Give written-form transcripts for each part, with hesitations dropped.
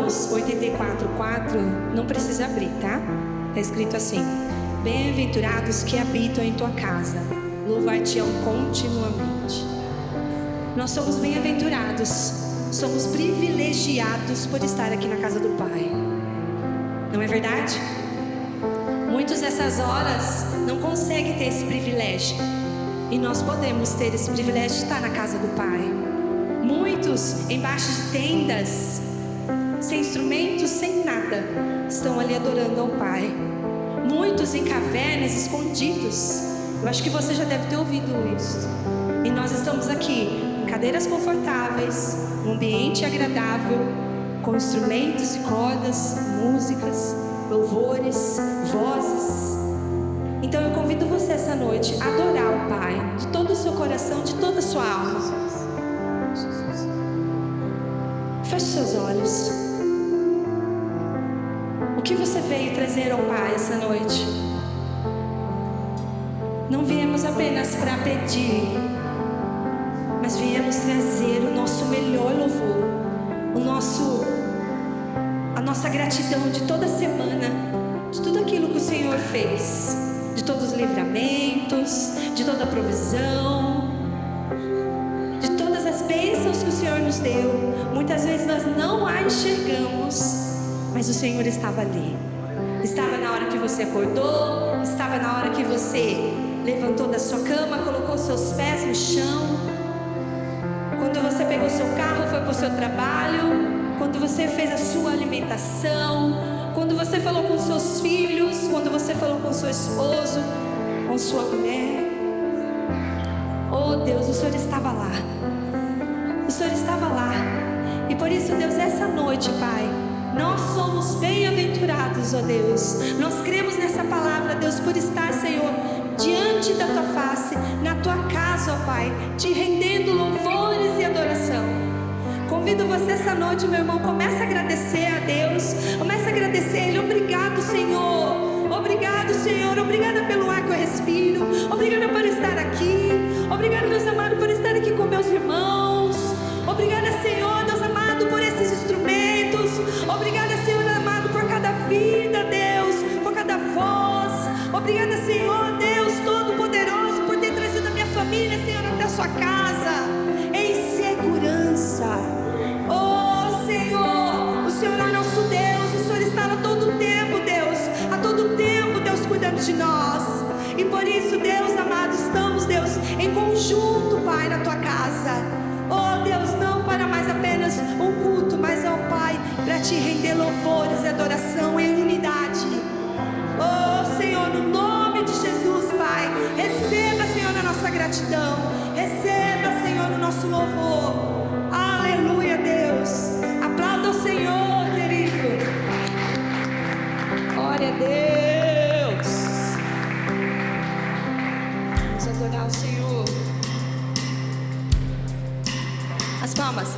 Salmos 84:4, não precisa abrir, tá? Está escrito assim: bem-aventurados que habitam em tua casa, louvar-te-ão continuamente. Nós somos bem-aventurados, somos privilegiados por estar aqui na casa do Pai. Não é verdade? Muitos nessas horas não conseguem ter esse privilégio, e nós podemos ter esse privilégio de estar na casa do Pai. Muitos embaixo de tendas, sem instrumentos, sem nada, estão ali adorando ao Pai. Muitos em cavernas, escondidos. Eu acho que você já deve ter ouvido isso. E nós estamos aqui, em cadeiras confortáveis, um ambiente agradável, com instrumentos e cordas, músicas, louvores, vozes. Então eu convido você essa noite a adorar o Pai, de todo o seu coração, de toda a sua alma. Feche seus olhos. O que você veio trazer ao Pai essa noite? Não viemos apenas para pedir, mas viemos trazer o nosso melhor louvor, a nossa gratidão de toda semana, de tudo aquilo que o Senhor fez, de todos os livramentos, de toda a provisão, de todas as bênçãos que o Senhor nos deu. Muitas vezes nós não a enxergamos, mas o Senhor estava ali. Estava na hora que você acordou, estava na hora que você levantou da sua cama, colocou seus pés no chão, quando você pegou seu carro, foi para o seu trabalho, quando você fez a sua alimentação, quando você falou com seus filhos, quando você falou com seu esposo, com sua mulher. Oh Deus, o Senhor estava lá. O Senhor estava lá. E por isso, Deus, essa noite, Pai, nós somos bem-aventurados, ó Deus. Nós cremos nessa palavra, Deus, por estar, Senhor, diante da Tua face, na Tua casa, ó Pai, te rendendo louvores e adoração. Convido você essa noite, meu irmão, comece a agradecer a Deus. Comece a agradecer a Ele. Obrigado, Senhor. Obrigado, Senhor. Obrigada pelo ar que eu respiro. Obrigada por estar aqui. Obrigada, Deus amado, por estar aqui com meus irmãos. Obrigada, Senhor, Deus amado, por esses instrumentos. Obrigada, Senhor amado, por cada vida, Deus, por cada voz. Obrigada, Senhor, Deus Todo-Poderoso, por ter trazido a minha família, Senhor, até a sua casa, em segurança. Oh, Senhor, o Senhor é nosso Deus. O Senhor está a todo tempo, Deus. A todo tempo, Deus, cuidando de nós. E por isso, Deus amado, estamos, Deus, em conjunto, Pai, na Tua casa. Oh Deus, não para mais apenas um culto, mas ao Pai, para te render louvores e adoração em unidade. Oh Senhor, no nome de Jesus, Pai, receba, Senhor, a nossa gratidão. Receba, Senhor, o nosso louvor. Aleluia, Deus. Aplauda o Senhor, querido. Glória a Deus. Vamos adorar o Senhor. As palmas.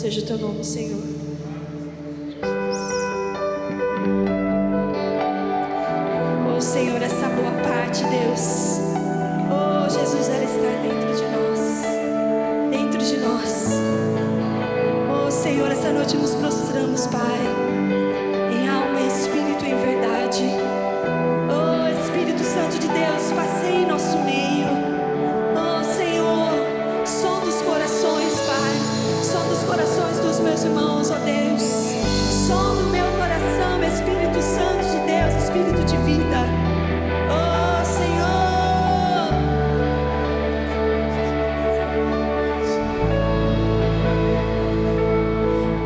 seja o teu nome, Senhor. Oh, Senhor, essa boa parte, Deus. Oh, Jesus, ela está dentro de nós. Dentro de nós. Oh, Senhor, essa noite nos prostramos, Pai, em alma, em espírito e em verdade. Oh, Espírito Santo de Deus, passeie em nosso meio. Oh, Senhor, som dos corações, Pai, som dos corações dos meus irmãos, ó Deus, som do meu coração, Espírito Santo de Deus, Espírito de vida. Oh, Senhor,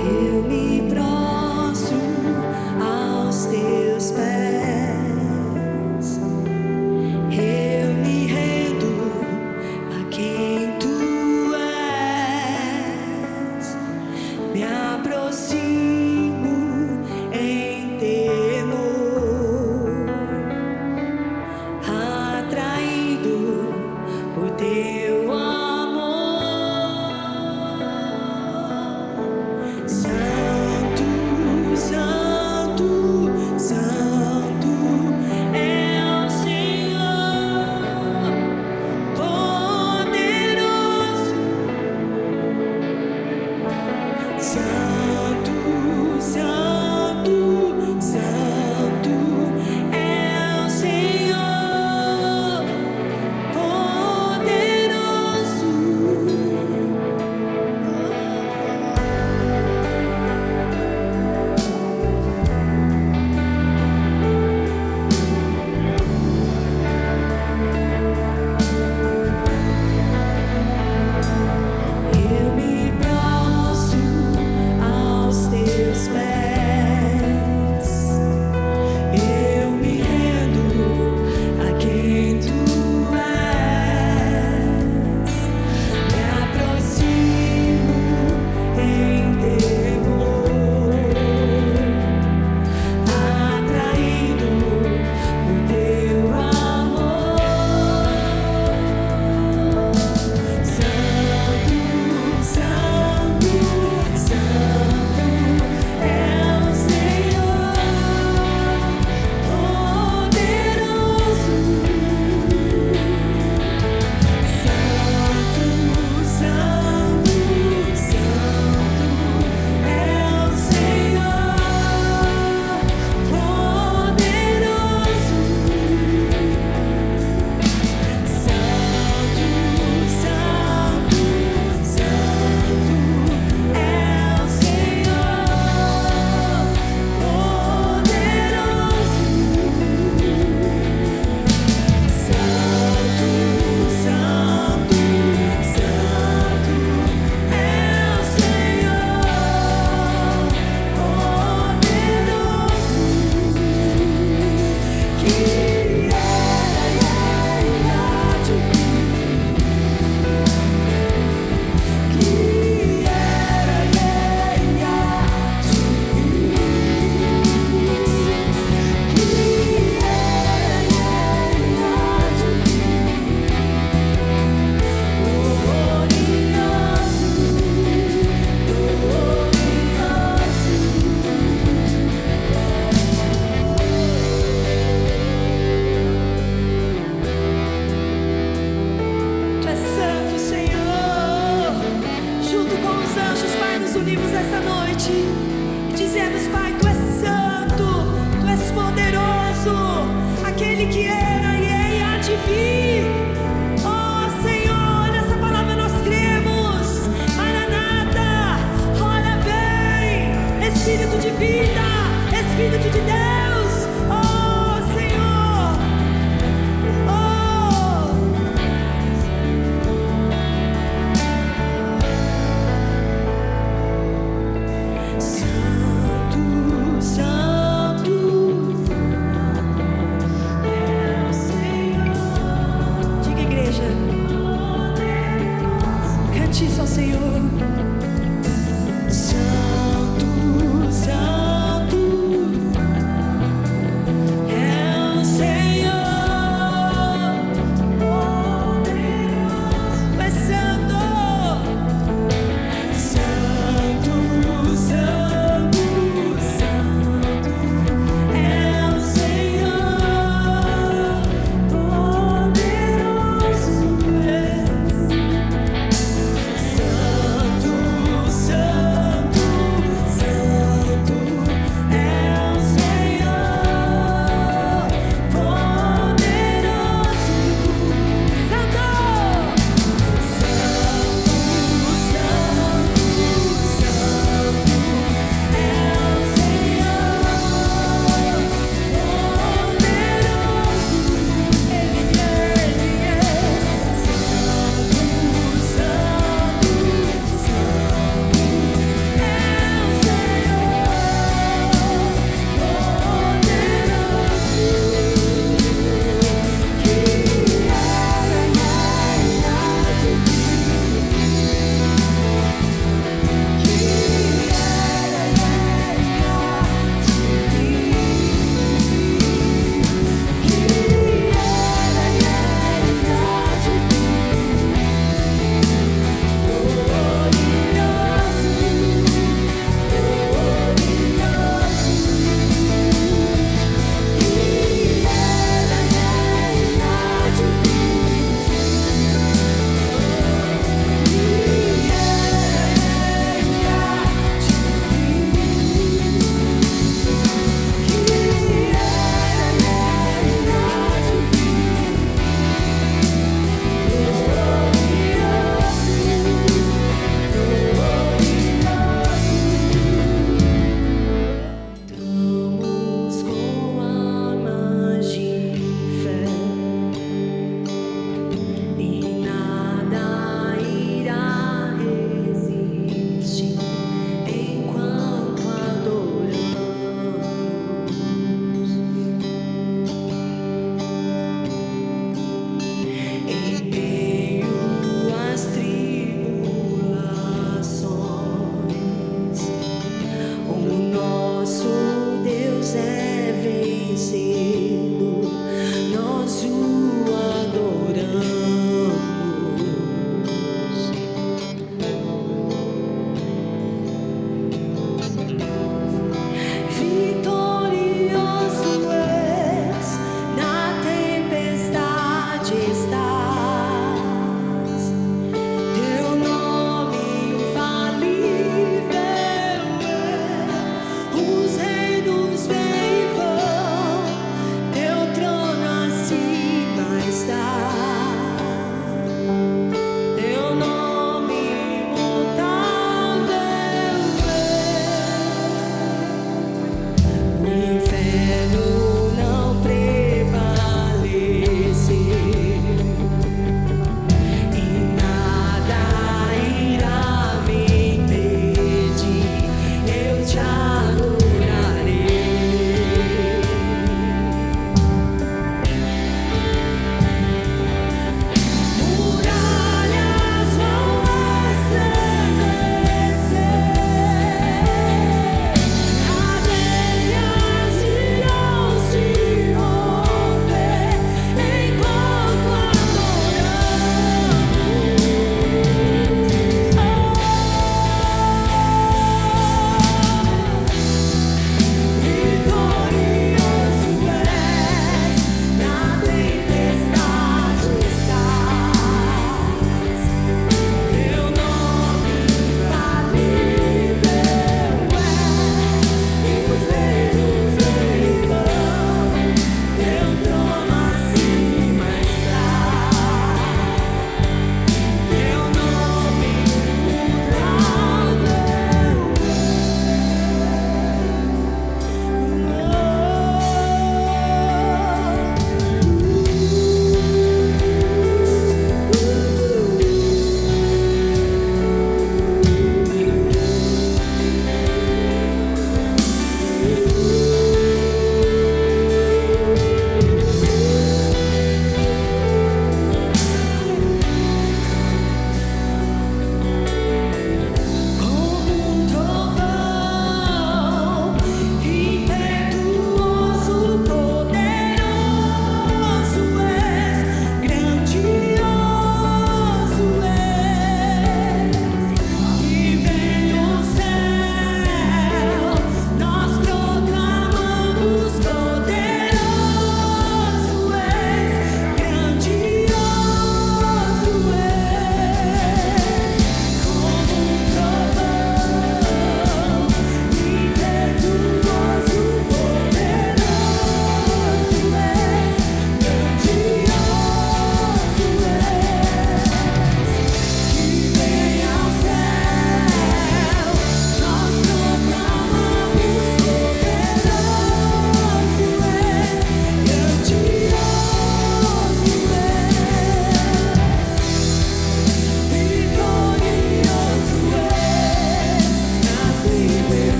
eu me prostro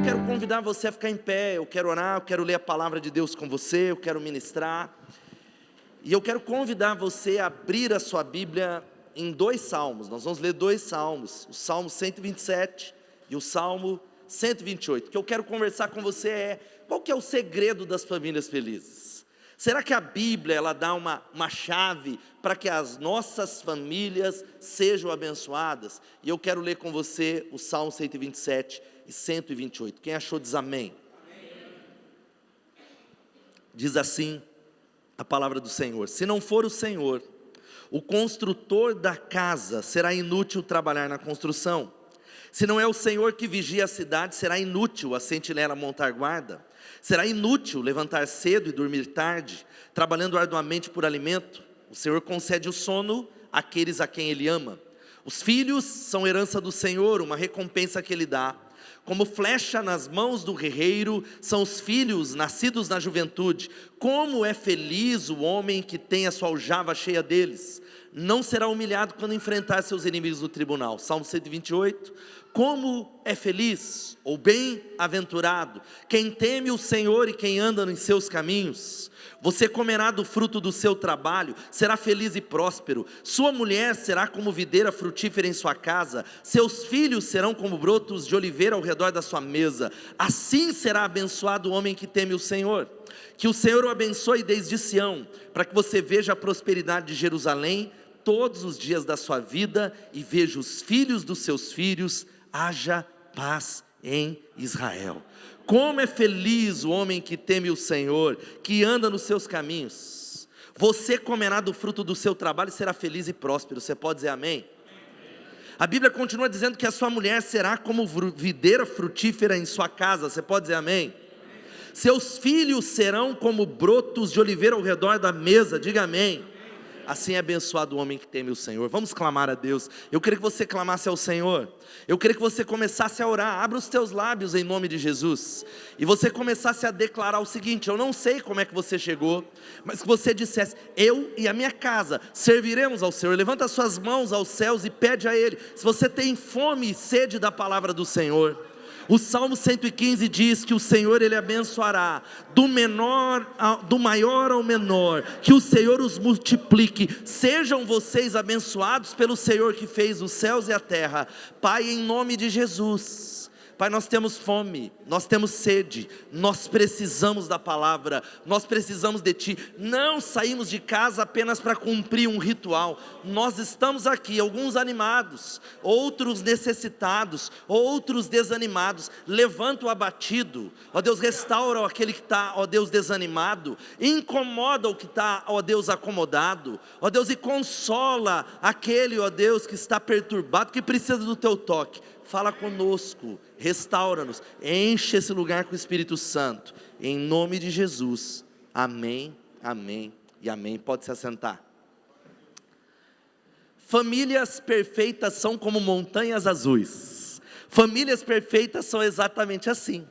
eu quero convidar você a ficar em pé, eu quero orar, eu quero ler a palavra de Deus com você, eu quero ministrar. E eu quero convidar você a abrir a sua Bíblia em 2 salmos. Nós vamos ler 2 salmos, o Salmo 127 e o Salmo 128. O que eu quero conversar com você é, qual que é o segredo das famílias felizes? Será que a Bíblia ela dá uma chave para que as nossas famílias sejam abençoadas? E eu quero ler com você o Salmo 127 e 128. Quem achou diz amém. Diz assim a palavra do Senhor: se não for o Senhor, o construtor da casa, será inútil trabalhar na construção. Se não é o Senhor que vigia a cidade, será inútil a sentinela montar guarda. Será inútil levantar cedo e dormir tarde, trabalhando arduamente por alimento. O Senhor concede o sono àqueles a quem Ele ama. Os filhos são herança do Senhor, uma recompensa que Ele dá. Como flecha nas mãos do guerreiro, são os filhos nascidos na juventude. Como é feliz o homem que tem a sua aljava cheia deles. Não será humilhado quando enfrentar seus inimigos no tribunal. Salmo 128. Como é feliz, ou bem-aventurado, quem teme o Senhor e quem anda em seus caminhos. Você comerá do fruto do seu trabalho, será feliz e próspero. Sua mulher será como videira frutífera em sua casa. Seus filhos serão como brotos de oliveira ao redor da sua mesa. Assim será abençoado o homem que teme o Senhor. Que o Senhor o abençoe desde Sião, para que você veja a prosperidade de Jerusalém todos os dias da sua vida e veja os filhos dos seus filhos. Haja paz em Israel. Como é feliz o homem que teme o Senhor, que anda nos seus caminhos. Você comerá do fruto do seu trabalho e será feliz e próspero. Você pode dizer amém? A Bíblia continua dizendo que a sua mulher será como videira frutífera em sua casa. Você pode dizer amém? Seus filhos serão como brotos de oliveira ao redor da mesa. Diga amém. Assim é abençoado o homem que teme o Senhor. Vamos clamar a Deus. Eu queria que você clamasse ao Senhor. Eu queria que você começasse a orar. Abra os teus lábios em nome de Jesus. E você começasse a declarar o seguinte: eu não sei como é que você chegou, mas que você dissesse: eu e a minha casa serviremos ao Senhor. Levanta as suas mãos aos céus e pede a Ele. Se você tem fome e sede da palavra do Senhor. O Salmo 115 diz que o Senhor Ele abençoará do maior ao menor, que o Senhor os multiplique. Sejam vocês abençoados pelo Senhor que fez os céus e a terra. Pai, em nome de Jesus. Pai, nós temos fome, nós temos sede, nós precisamos da palavra, nós precisamos de Ti. Não saímos de casa apenas para cumprir um ritual. Nós estamos aqui, alguns animados, outros necessitados, outros desanimados. Levanta o abatido, ó Deus, restaura aquele que está, ó Deus, desanimado. Incomoda o que está, ó Deus, acomodado, ó Deus, e consola aquele, ó Deus, que está perturbado, que precisa do Teu toque. Fala conosco, restaura-nos, enche esse lugar com o Espírito Santo, em nome de Jesus, amém, amém e amém. Pode se assentar. Famílias perfeitas são como montanhas azuis. Famílias perfeitas são exatamente assim,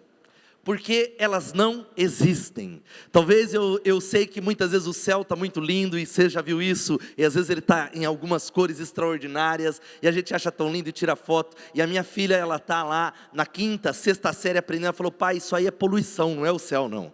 porque elas não existem. Talvez eu sei que muitas vezes o céu está muito lindo, e você já viu isso, e às vezes ele está em algumas cores extraordinárias, e a gente acha tão lindo e tira foto. E a minha filha, ela está lá na 5ª, 6ª série aprendendo, ela falou: pai, isso aí é poluição, não é o céu não.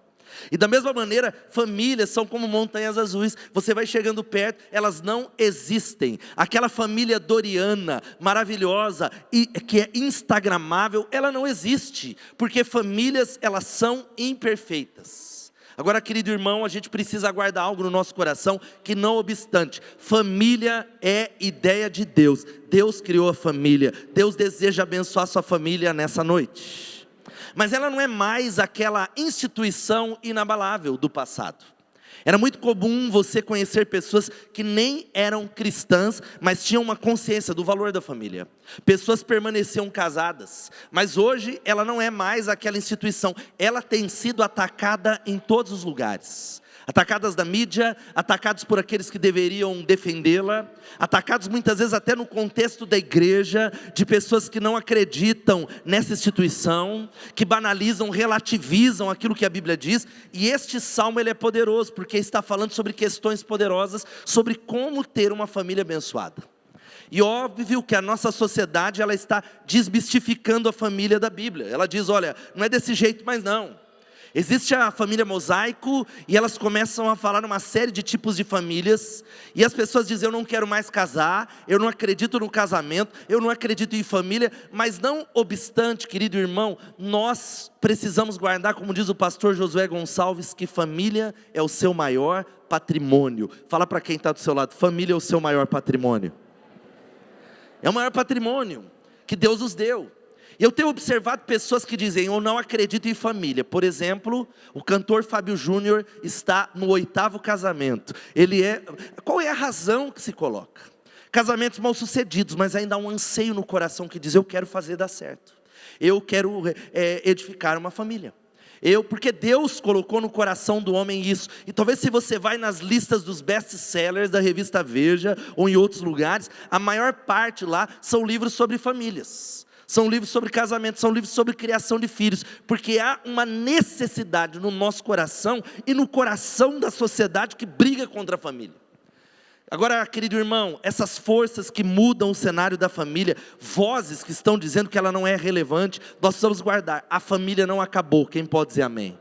E da mesma maneira, famílias são como montanhas azuis. Você vai chegando perto, elas não existem. Aquela família doriana, maravilhosa, e que é instagramável, ela não existe, porque famílias, elas são imperfeitas. Agora, querido irmão, a gente precisa guardar algo no nosso coração, que não obstante, família é ideia de Deus. Deus criou a família, Deus deseja abençoar a sua família nessa noite. Mas ela não é mais aquela instituição inabalável do passado. Era muito comum você conhecer pessoas que nem eram cristãs, mas tinham uma consciência do valor da família. Pessoas permaneciam casadas, mas hoje ela não é mais aquela instituição. Ela tem sido atacada em todos os lugares. Atacadas da mídia, atacados por aqueles que deveriam defendê-la, atacados muitas vezes até no contexto da igreja, de pessoas que não acreditam nessa instituição, que banalizam, relativizam aquilo que a Bíblia diz. E este salmo ele é poderoso, porque está falando sobre questões poderosas, sobre como ter uma família abençoada. E óbvio que a nossa sociedade, ela está desmistificando a família da Bíblia. Ela diz, olha, não é desse jeito mais não. Existe a família mosaico, e elas começam a falar uma série de tipos de famílias, e as pessoas dizem, eu não quero mais casar, eu não acredito no casamento, eu não acredito em família, mas não obstante, querido irmão, nós precisamos guardar, como diz o pastor Josué Gonçalves, que família é o seu maior patrimônio. Fala para quem está do seu lado, família é o seu maior patrimônio. É o maior patrimônio que Deus nos deu. Eu tenho observado pessoas que dizem, eu não acredito em família. Por exemplo, o cantor Fábio Júnior está no 8º casamento. Qual é a razão que se coloca? Casamentos mal sucedidos, mas ainda há um anseio no coração que diz, eu quero fazer dar certo. Eu quero edificar uma família. Porque Deus colocou no coração do homem isso. E talvez se você vai nas listas dos best-sellers da revista Veja, ou em outros lugares, a maior parte lá são livros sobre famílias. São livros sobre casamento, são livros sobre criação de filhos, porque há uma necessidade no nosso coração e no coração da sociedade que briga contra a família. Agora, querido irmão, essas forças que mudam o cenário da família, vozes que estão dizendo que ela não é relevante, nós precisamos guardar. A família não acabou, quem pode dizer amém?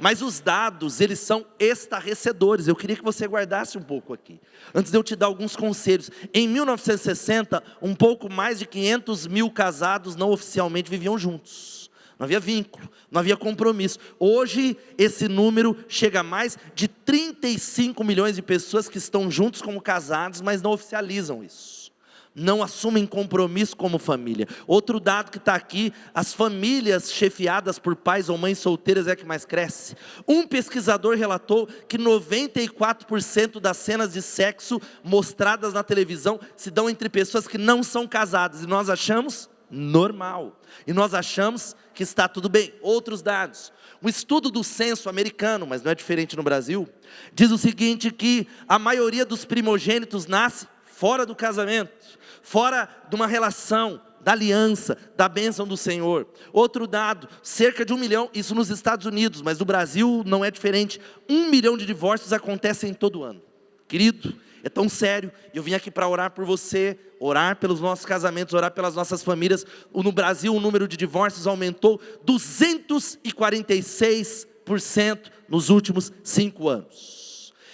Mas os dados, eles são estarrecedores. Eu queria que você guardasse um pouco aqui, antes de eu te dar alguns conselhos. Em 1960, um pouco mais de 500 mil casados não oficialmente viviam juntos. Não havia vínculo, não havia compromisso. Hoje, esse número chega a mais de 35 milhões de pessoas que estão juntos como casados, mas não oficializam isso. Não assumem compromisso como família. Outro dado que está aqui, as famílias chefiadas por pais ou mães solteiras é que mais cresce. Um pesquisador relatou que 94% das cenas de sexo mostradas na televisão se dão entre pessoas que não são casadas, e nós achamos normal, e nós achamos que está tudo bem. Outros dados, um estudo do censo americano, mas não é diferente no Brasil, diz o seguinte, que a maioria dos primogênitos nasce fora do casamento, fora de uma relação, da aliança, da bênção do Senhor. Outro dado, cerca de 1 milhão, isso nos Estados Unidos, mas no Brasil não é diferente, 1 milhão de divórcios acontecem todo ano. Querido, é tão sério, eu vim aqui para orar por você, orar pelos nossos casamentos, orar pelas nossas famílias. No Brasil o número de divórcios aumentou 246% nos últimos 5 anos.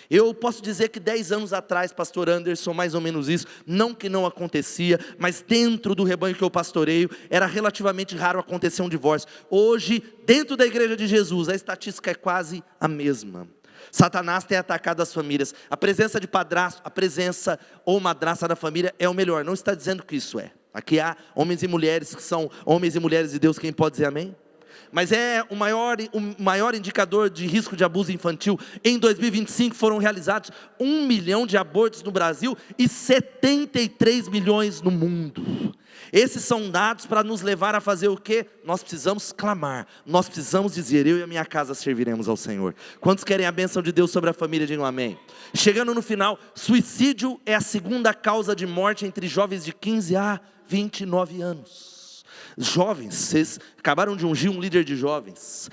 Eu posso dizer que 10 anos atrás, pastor Anderson, mais ou menos isso, não que não acontecia, mas dentro do rebanho que eu pastoreio, era relativamente raro acontecer um divórcio. Hoje, dentro da igreja de Jesus, a estatística é quase a mesma. Satanás tem atacado as famílias. A presença de padrasto, a presença ou madrasta da família é o melhor. Não está dizendo que isso é. Aqui há homens e mulheres que são homens e mulheres de Deus, quem pode dizer amém? Mas é o maior indicador de risco de abuso infantil. Em 2025 foram realizados 1 milhão de abortos no Brasil e 73 milhões no mundo. Esses são dados para nos levar a fazer o quê? Nós precisamos clamar, nós precisamos dizer, eu e a minha casa serviremos ao Senhor. Quantos querem a bênção de Deus sobre a família, digam amém. Chegando no final, suicídio é a segunda causa de morte entre jovens de 15 a 29 anos. Jovens, vocês acabaram de ungir um líder de jovens.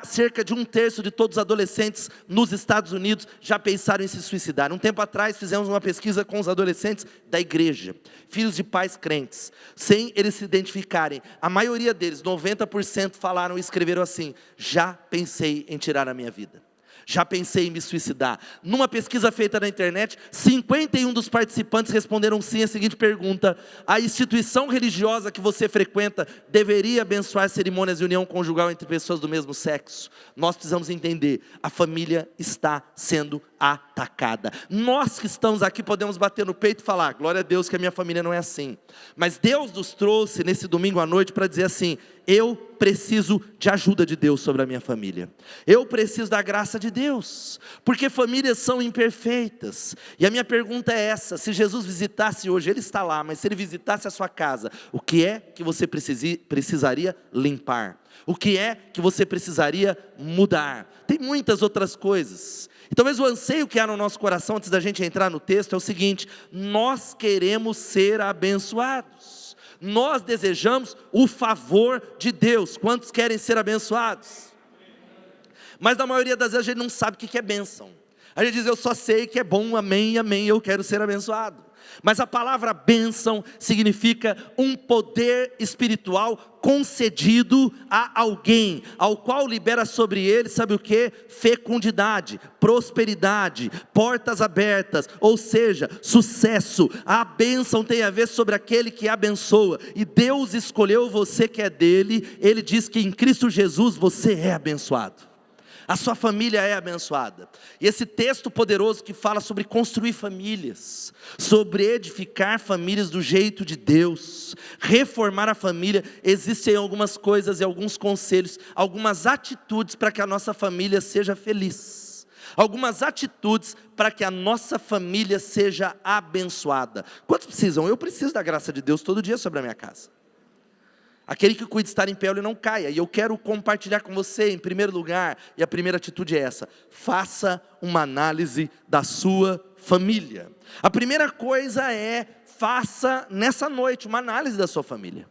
Cerca de 1/3 de todos os adolescentes nos Estados Unidos já pensaram em se suicidar. Um tempo atrás fizemos uma pesquisa com os adolescentes da igreja, filhos de pais crentes, sem eles se identificarem. A maioria deles, 90%, falaram e escreveram assim: já pensei em tirar a minha vida. Já pensei em me suicidar. Numa pesquisa feita na internet, 51 dos participantes responderam sim à seguinte pergunta: a instituição religiosa que você frequenta deveria abençoar cerimônias de união conjugal entre pessoas do mesmo sexo? Nós precisamos entender, a família está sendo atacada. Nós que estamos aqui podemos bater no peito e falar, glória a Deus que a minha família não é assim. Mas Deus nos trouxe nesse domingo à noite para dizer assim, eu preciso de ajuda de Deus sobre a minha família. Eu preciso da graça de Deus, porque famílias são imperfeitas. E a minha pergunta é essa: se Jesus visitasse hoje, Ele está lá, mas se Ele visitasse a sua casa, o que é que você precisaria limpar? O que é que você precisaria mudar? Tem muitas outras coisas. E talvez o anseio que há no nosso coração, antes da gente entrar no texto, é o seguinte: nós queremos ser abençoados. Nós desejamos o favor de Deus. Quantos querem ser abençoados? Mas na maioria das vezes a gente não sabe o que é bênção. A gente diz, eu só sei que é bom, amém, amém, eu quero ser abençoado. Mas a palavra bênção significa um poder espiritual concedido a alguém, ao qual libera sobre ele, sabe o que? Fecundidade, prosperidade, portas abertas, ou seja, sucesso. A bênção tem a ver sobre aquele que abençoa, e Deus escolheu você que é dele. Ele diz que em Cristo Jesus você é abençoado. A sua família é abençoada. E esse texto poderoso que fala sobre construir famílias, sobre edificar famílias do jeito de Deus, reformar a família, existem algumas coisas e alguns conselhos, algumas atitudes para que a nossa família seja feliz. Algumas atitudes para que a nossa família seja abençoada. Quantos precisam? Eu preciso da graça de Deus todo dia sobre a minha casa. Aquele que cuida de estar em pé, ele não caia. E eu quero compartilhar com você, em primeiro lugar, e a primeira atitude é essa: faça uma análise da sua família. A primeira coisa é, faça nessa noite uma análise da sua família.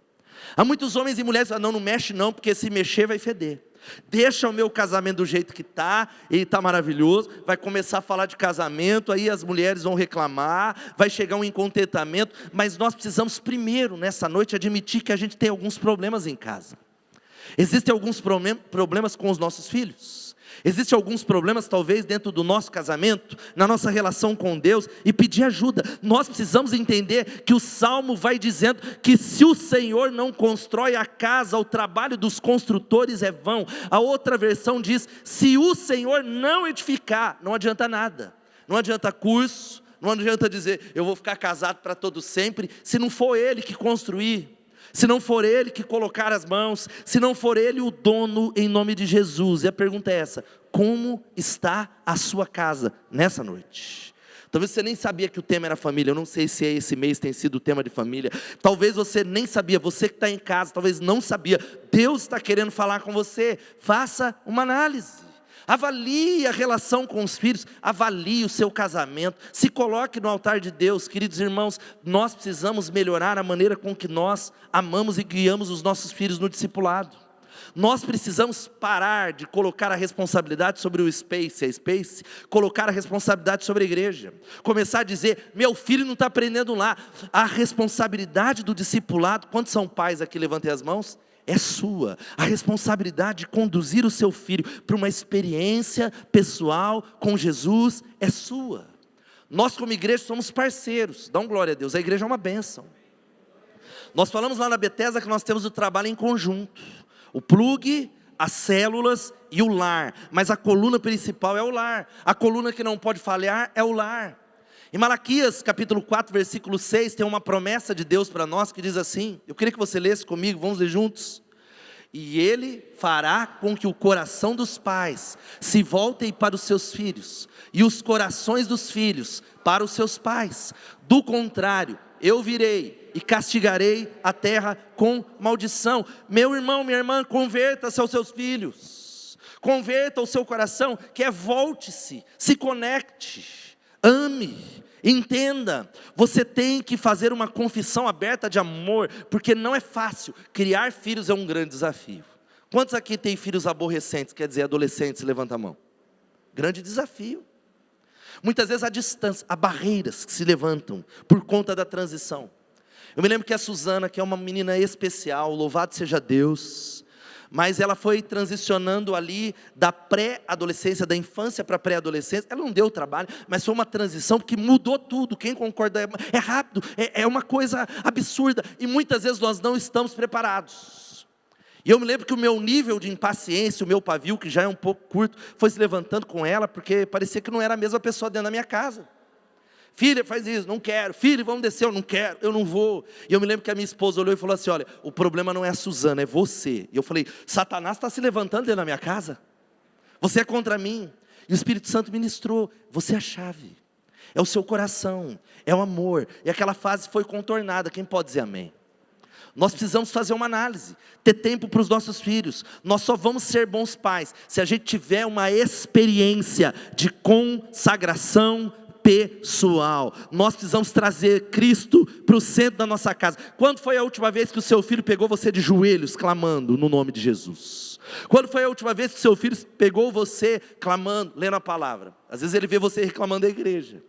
Há muitos homens e mulheres que falam: não mexe não, porque se mexer vai feder. Deixa o meu casamento do jeito que está, ele está maravilhoso. Vai começar a falar de casamento, aí as mulheres vão reclamar, vai chegar um incontentamento. Mas nós precisamos primeiro, nessa noite, admitir que a gente tem alguns problemas em casa. Existem alguns problemas com os nossos filhos. Existem alguns problemas talvez dentro do nosso casamento, na nossa relação com Deus, e pedir ajuda. Nós precisamos entender que o Salmo vai dizendo que se o Senhor não constrói a casa, o trabalho dos construtores é vão. A outra versão diz: se o Senhor não edificar, não adianta nada. Não adianta curso, não adianta dizer eu vou ficar casado para todo sempre, se não for Ele que construir. Se não for Ele que colocar as mãos, se não for Ele o dono, em nome de Jesus. E a pergunta é essa: como está a sua casa nessa noite? Talvez você nem sabia que o tema era família. Eu não sei se esse mês tem sido o tema de família. Talvez você nem sabia, você que está em casa, talvez não sabia. Deus está querendo falar com você. Faça uma análise. Avalie a relação com os filhos, avalie o seu casamento, se coloque no altar de Deus. Queridos irmãos, nós precisamos melhorar a maneira com que nós amamos e guiamos os nossos filhos no discipulado. Nós precisamos parar de colocar a responsabilidade sobre o Space, a Space, colocar a responsabilidade sobre a igreja. Começar a dizer: meu filho não está aprendendo lá. A responsabilidade do discipulado, quantos são pais aqui, levantem as mãos? É sua. A responsabilidade de conduzir o seu filho para uma experiência pessoal com Jesus é sua. Nós como igreja somos parceiros. Dá glória a Deus, a igreja é uma bênção. Nós falamos lá na Bethesda que nós temos o trabalho em conjunto. O plug, as células e o lar. Mas a coluna principal é o lar. A coluna que não pode falhar é o lar. Em Malaquias capítulo 4, versículo 6, tem uma promessa de Deus para nós que diz assim, eu queria que você lesse comigo, vamos ler juntos. E Ele fará com que o coração dos pais se voltem para os seus filhos, e os corações dos filhos para os seus pais. Do contrário, eu virei e castigarei a terra com maldição. Meu irmão, minha irmã, converta-se aos seus filhos. Converta o seu coração, que é volte-se, se conecte. Ame, entenda, você tem que fazer uma confissão aberta de amor, porque não é fácil, criar filhos é um grande desafio. Quantos aqui têm filhos aborrecentes, quer dizer adolescentes, levanta a mão? Grande desafio. Muitas vezes há distância, há barreiras que se levantam por conta da transição. Eu me lembro que a Suzana, que é uma menina especial, louvado seja Deus, mas ela foi transicionando ali da pré-adolescência, da infância para a pré-adolescência. Ela não deu trabalho, mas foi uma transição que mudou tudo. Quem concorda? É rápido, é uma coisa absurda, e muitas vezes nós não estamos preparados. E eu me lembro que o meu nível de impaciência, o meu pavio, que já é um pouco curto, foi se levantando com ela, porque parecia que não era a mesma pessoa dentro da minha casa. Filha, faz isso, não quero. Filho, vamos descer, eu não quero, eu não vou. E eu me lembro que a minha esposa olhou e falou assim: olha, o problema não é a Suzana, é você. E eu falei: Satanás está se levantando dentro da minha casa, você é contra mim. E o Espírito Santo ministrou: você é a chave, é o seu coração, é o amor. E aquela fase foi contornada. Quem pode dizer amém? Nós precisamos fazer uma análise, ter tempo para os nossos filhos. Nós só vamos ser bons pais se a gente tiver uma experiência de consagração pessoal. Nós precisamos trazer Cristo para o centro da nossa casa. Quando foi a última vez que o seu filho pegou você de joelhos, clamando no nome de Jesus? Quando foi a última vez que o seu filho pegou você clamando, lendo a palavra? Às vezes ele vê você reclamando da igreja.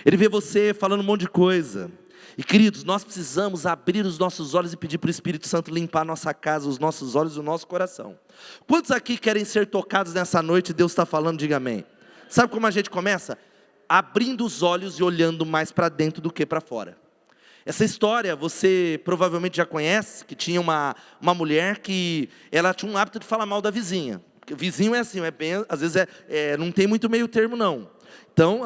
Ele vê você falando um monte de coisa. E queridos, nós precisamos abrir os nossos olhos e pedir para o Espírito Santo limpar a nossa casa, os nossos olhos e o nosso coração. Quantos aqui querem ser tocados nessa noite e Deus está falando? Diga amém. Sabe como a gente começa? Abrindo os olhos e olhando mais para dentro do que para fora. Essa história você provavelmente já conhece, que tinha uma mulher que ela tinha um hábito de falar mal da vizinha. Porque o vizinho é assim, às vezes não tem muito meio termo não. Então,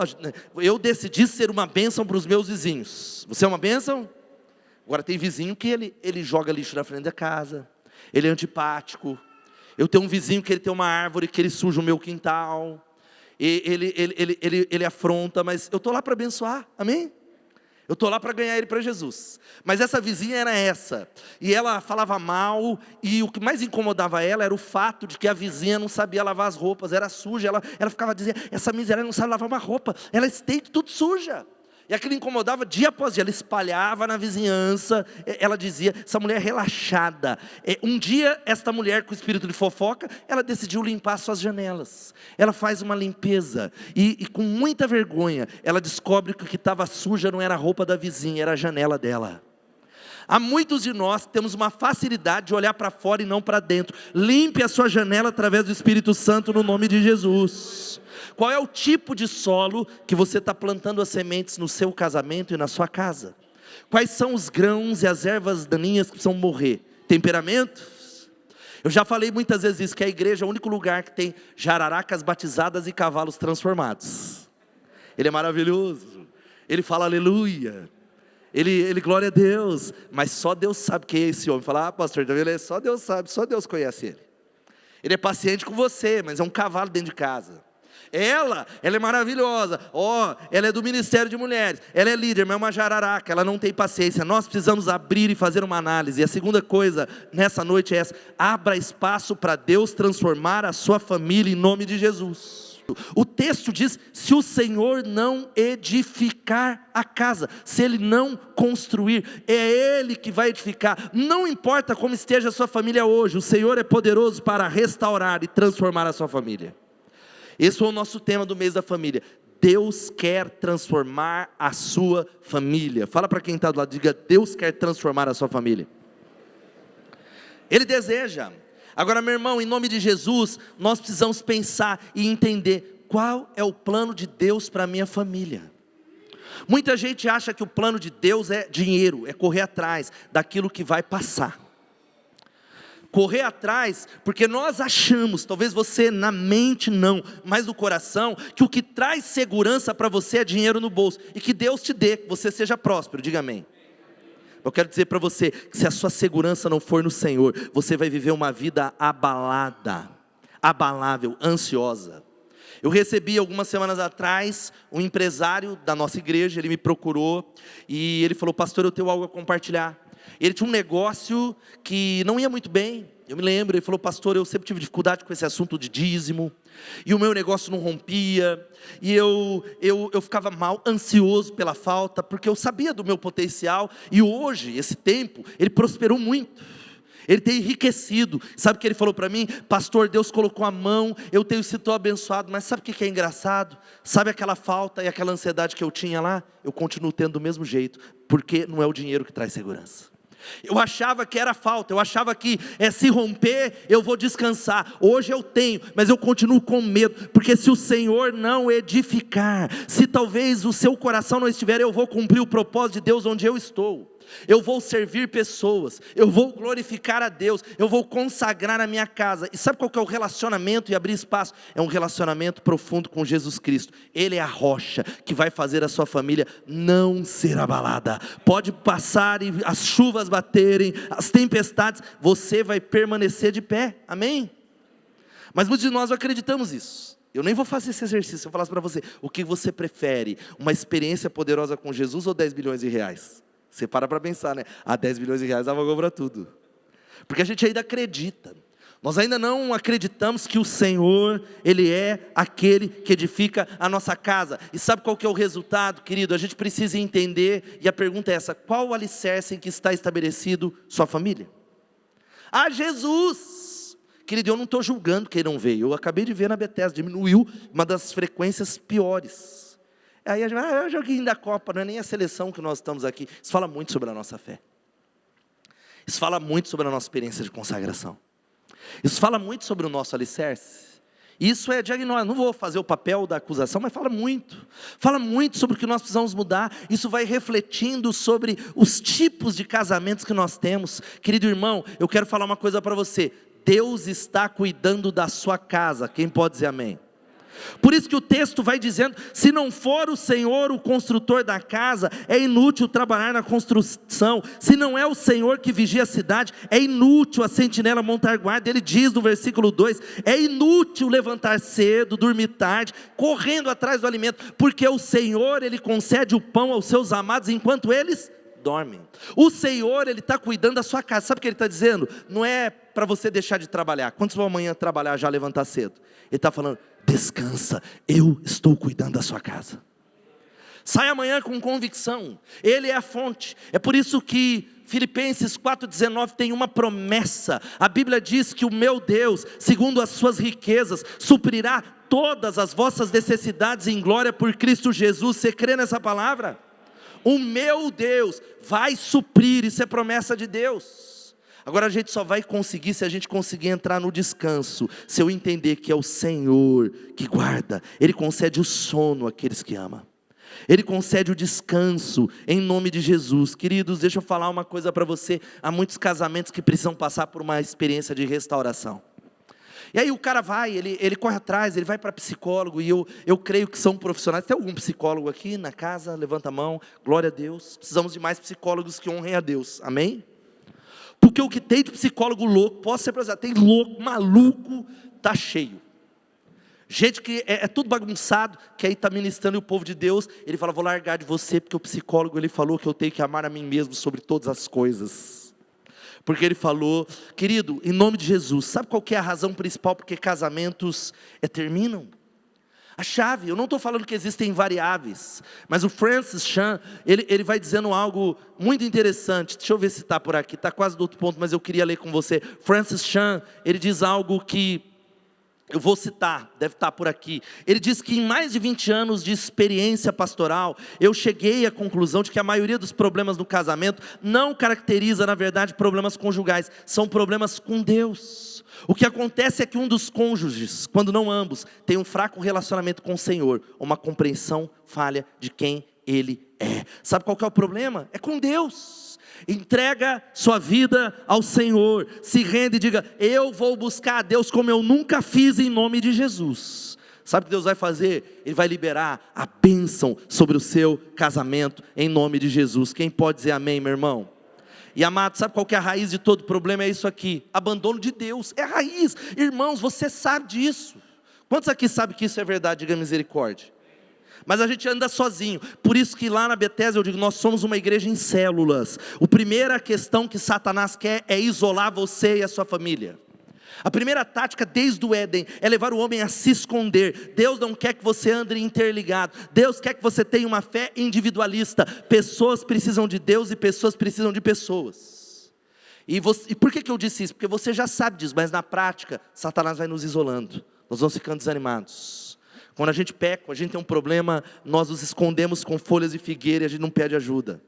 eu decidi ser uma bênção para os meus vizinhos. Você é uma bênção? Agora tem vizinho que ele joga lixo na frente da casa, ele é antipático. Eu tenho um vizinho que ele tem uma árvore que ele suja o meu quintal, ele afronta, mas eu estou lá para abençoar, amém? Eu estou lá para ganhar ele para Jesus. Mas essa vizinha era essa. E ela falava mal. E o que mais incomodava ela era o fato de que a vizinha não sabia lavar as roupas. Era suja. Ela ficava dizendo, essa miséria não sabe lavar uma roupa. Ela estende tudo suja. E aquilo incomodava dia após dia. Ela espalhava na vizinhança. Ela dizia, essa mulher relaxada. Um dia, esta mulher com espírito de fofoca, ela decidiu limpar suas janelas. Ela faz uma limpeza. E com muita vergonha, ela descobre que o que estava suja não era a roupa da vizinha, era a janela dela. Há muitos de nós que temos uma facilidade de olhar para fora e não para dentro. Limpe a sua janela através do Espírito Santo no nome de Jesus. Qual é o tipo de solo que você está plantando as sementes no seu casamento e na sua casa? Quais são os grãos e as ervas daninhas que precisam morrer? Temperamentos? Eu já falei muitas vezes isso, que a igreja é o único lugar que tem jararacas batizadas e cavalos transformados. Ele é maravilhoso, ele fala aleluia, ele glória a Deus, mas só Deus sabe quem é esse homem. Fala, pastor, só Deus sabe, só Deus conhece ele. Ele é paciente com você, mas é um cavalo dentro de casa. Ela é maravilhosa, ela é do Ministério de Mulheres, ela é líder, mas é uma jararaca, ela não tem paciência. Nós precisamos abrir e fazer uma análise. E a segunda coisa nessa noite é essa: abra espaço para Deus transformar a sua família em nome de Jesus. O texto diz, se o Senhor não edificar a casa, se Ele não construir, é Ele que vai edificar. Não importa como esteja a sua família hoje, o Senhor é poderoso para restaurar e transformar a sua família. Esse é o nosso tema do mês da família. Deus quer transformar a sua família. Fala para quem está do lado, diga, Deus quer transformar a sua família. Ele deseja. Agora, meu irmão, em nome de Jesus, nós precisamos pensar e entender qual é o plano de Deus para a minha família. Muita gente acha que o plano de Deus é dinheiro, é correr atrás daquilo que vai passar. Correr atrás, porque nós achamos, talvez você na mente não, mas no coração, que o que traz segurança para você é dinheiro no bolso, e que Deus te dê, que você seja próspero, diga amém. Eu quero dizer para você, que se a sua segurança não for no Senhor, você vai viver uma vida abalada, abalável, ansiosa. Eu recebi algumas semanas atrás, um empresário da nossa igreja, ele me procurou, e ele falou, pastor, eu tenho algo a compartilhar. Ele tinha um negócio que não ia muito bem, eu me lembro, ele falou, pastor, eu sempre tive dificuldade com esse assunto de dízimo, e o meu negócio não rompia, e eu ficava mal, ansioso pela falta, porque eu sabia do meu potencial, e hoje, esse tempo, ele prosperou muito, ele tem enriquecido. Sabe o que ele falou para mim? Pastor, Deus colocou a mão, eu tenho sido abençoado, mas sabe o que é engraçado? Sabe aquela falta e aquela ansiedade que eu tinha lá? Eu continuo tendo do mesmo jeito, porque não é o dinheiro que traz segurança. Eu achava que era falta, eu achava que se romper eu vou descansar. Hoje eu tenho, mas eu continuo com medo, porque se o Senhor não edificar, se talvez o seu coração não estiver, eu vou cumprir o propósito de Deus onde eu estou. Eu vou servir pessoas, eu vou glorificar a Deus, eu vou consagrar a minha casa. E sabe qual que é o relacionamento e abrir espaço? É um relacionamento profundo com Jesus Cristo. Ele é a rocha que vai fazer a sua família não ser abalada. Pode passar e as chuvas baterem, as tempestades, você vai permanecer de pé, amém? Mas muitos de nós não acreditamos isso. Eu nem vou fazer esse exercício, eu falasse para você, o que você prefere? Uma experiência poderosa com Jesus ou 10 bilhões de reais? Você para pensar, né? 10 bilhões de reais dava para tudo. Porque a gente ainda acredita. Nós ainda não acreditamos que o Senhor, Ele é aquele que edifica a nossa casa. E sabe qual que é o resultado, querido? A gente precisa entender, e a pergunta é essa: qual o alicerce em que está estabelecido sua família? Jesus! Querido, eu não estou julgando quem não veio. Eu acabei de ver na Bethesda, diminuiu uma das frequências piores. Aí a gente vai, é o joguinho da Copa, não é nem a seleção que nós estamos aqui. Isso fala muito sobre a nossa fé. Isso fala muito sobre a nossa experiência de consagração. Isso fala muito sobre o nosso alicerce. Isso é diagnóstico. Não vou fazer o papel da acusação, mas fala muito. Fala muito sobre o que nós precisamos mudar. Isso vai refletindo sobre os tipos de casamentos que nós temos. Querido irmão, eu quero falar uma coisa para você. Deus está cuidando da sua casa. Quem pode dizer amém? Por isso que o texto vai dizendo, se não for o Senhor o construtor da casa, é inútil trabalhar na construção. Se não é o Senhor que vigia a cidade, é inútil a sentinela montar guarda. Ele diz no versículo 2, é inútil levantar cedo, dormir tarde, correndo atrás do alimento, porque o Senhor, Ele concede o pão aos seus amados enquanto eles dormem. O Senhor, Ele está cuidando da sua casa. Sabe o que Ele está dizendo? Não é para você deixar de trabalhar. Quantos vão amanhã trabalhar, já levantar cedo? Ele está falando, descansa, eu estou cuidando da sua casa. Sai amanhã com convicção, Ele é a fonte. É por isso que Filipenses 4,19 tem uma promessa. A Bíblia diz que o meu Deus, segundo as suas riquezas, suprirá todas as vossas necessidades em glória por Cristo Jesus. Você crê nessa palavra? O meu Deus vai suprir, isso é promessa de Deus. Agora a gente só vai conseguir se a gente conseguir entrar no descanso, se eu entender que é o Senhor que guarda. Ele concede o sono àqueles que amam. Ele concede o descanso em nome de Jesus. Queridos, deixa eu falar uma coisa para você. Há muitos casamentos que precisam passar por uma experiência de restauração. E aí o cara vai, ele corre atrás, ele vai para psicólogo, e eu creio que são profissionais. Tem algum psicólogo aqui na casa? Levanta a mão, glória a Deus. Precisamos de mais psicólogos que honrem a Deus, amém? Porque o que tem de psicólogo louco, posso ser processado, tem louco, maluco, está cheio. Gente que é tudo bagunçado, que aí está ministrando e o povo de Deus, ele fala, vou largar de você, porque o psicólogo, ele falou que eu tenho que amar a mim mesmo sobre todas as coisas. Porque ele falou, querido, em nome de Jesus, sabe qual que é a razão principal porque casamentos terminam? A chave, eu não estou falando que existem variáveis, mas o Francis Chan, ele vai dizendo algo muito interessante. Deixa eu ver se está por aqui, está quase do outro ponto, mas eu queria ler com você. Francis Chan, ele diz algo que eu vou citar, deve estar por aqui. Ele diz que em mais de 20 anos de experiência pastoral, eu cheguei à conclusão de que a maioria dos problemas no casamento não caracteriza, na verdade, problemas conjugais, são problemas com Deus. O que acontece é que um dos cônjuges, quando não ambos, tem um fraco relacionamento com o Senhor, uma compreensão falha de quem Ele é. Sabe qual que é o problema? É com Deus. Entrega sua vida ao Senhor, se rende e diga, eu vou buscar a Deus como eu nunca fiz em nome de Jesus. Sabe o que Deus vai fazer? Ele vai liberar a bênção sobre o seu casamento em nome de Jesus. Quem pode dizer amém, meu irmão? E amado, sabe qual que é a raiz de todo problema? É isso aqui, abandono de Deus, é a raiz. Irmãos, você sabe disso. Quantos aqui sabem que isso é verdade? Diga misericórdia. Mas a gente anda sozinho, por isso que lá na Bethesda eu digo, nós somos uma igreja em células. A primeira questão que Satanás quer é isolar você e a sua família. A primeira tática desde o Éden é levar o homem a se esconder. Deus não quer que você ande interligado. Deus quer que você tenha uma fé individualista. Pessoas precisam de Deus e pessoas precisam de pessoas. E por que eu disse isso? Porque você já sabe disso, mas na prática, Satanás vai nos isolando. Nós vamos ficando desanimados. Quando a gente peca, a gente tem um problema, nós nos escondemos com folhas de figueira e a gente não pede ajuda.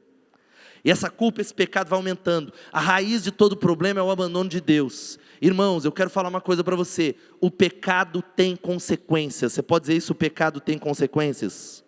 E essa culpa, esse pecado vai aumentando. A raiz de todo problema é o abandono de Deus. Irmãos, eu quero falar uma coisa para você. O pecado tem consequências. Você pode dizer isso, o pecado tem consequências?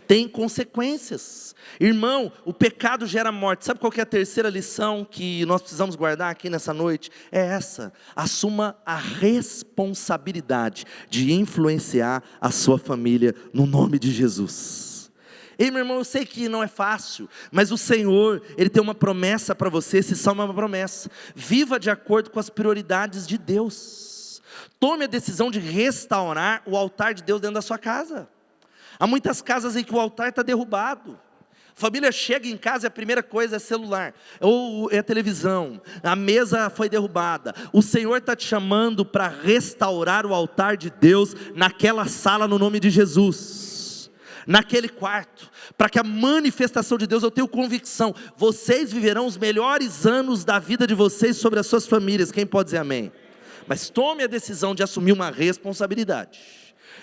Tem consequências. Irmão, o pecado gera morte. Sabe qual que é a terceira lição que nós precisamos guardar aqui nessa noite? É essa. Assuma a responsabilidade de influenciar a sua família no nome de Jesus. Ei, meu irmão, eu sei que não é fácil, mas o Senhor, Ele tem uma promessa para você. Esse salmo é uma promessa. Viva de acordo com as prioridades de Deus. Tome a decisão de restaurar o altar de Deus dentro da sua casa. Há muitas casas em que o altar está derrubado. A família chega em casa e a primeira coisa é celular, ou é televisão, a mesa foi derrubada. O Senhor está te chamando para restaurar o altar de Deus naquela sala no nome de Jesus. Naquele quarto, para que a manifestação de Deus, eu tenho convicção, vocês viverão os melhores anos da vida de vocês sobre as suas famílias. Quem pode dizer amém? Mas tome a decisão de assumir uma responsabilidade.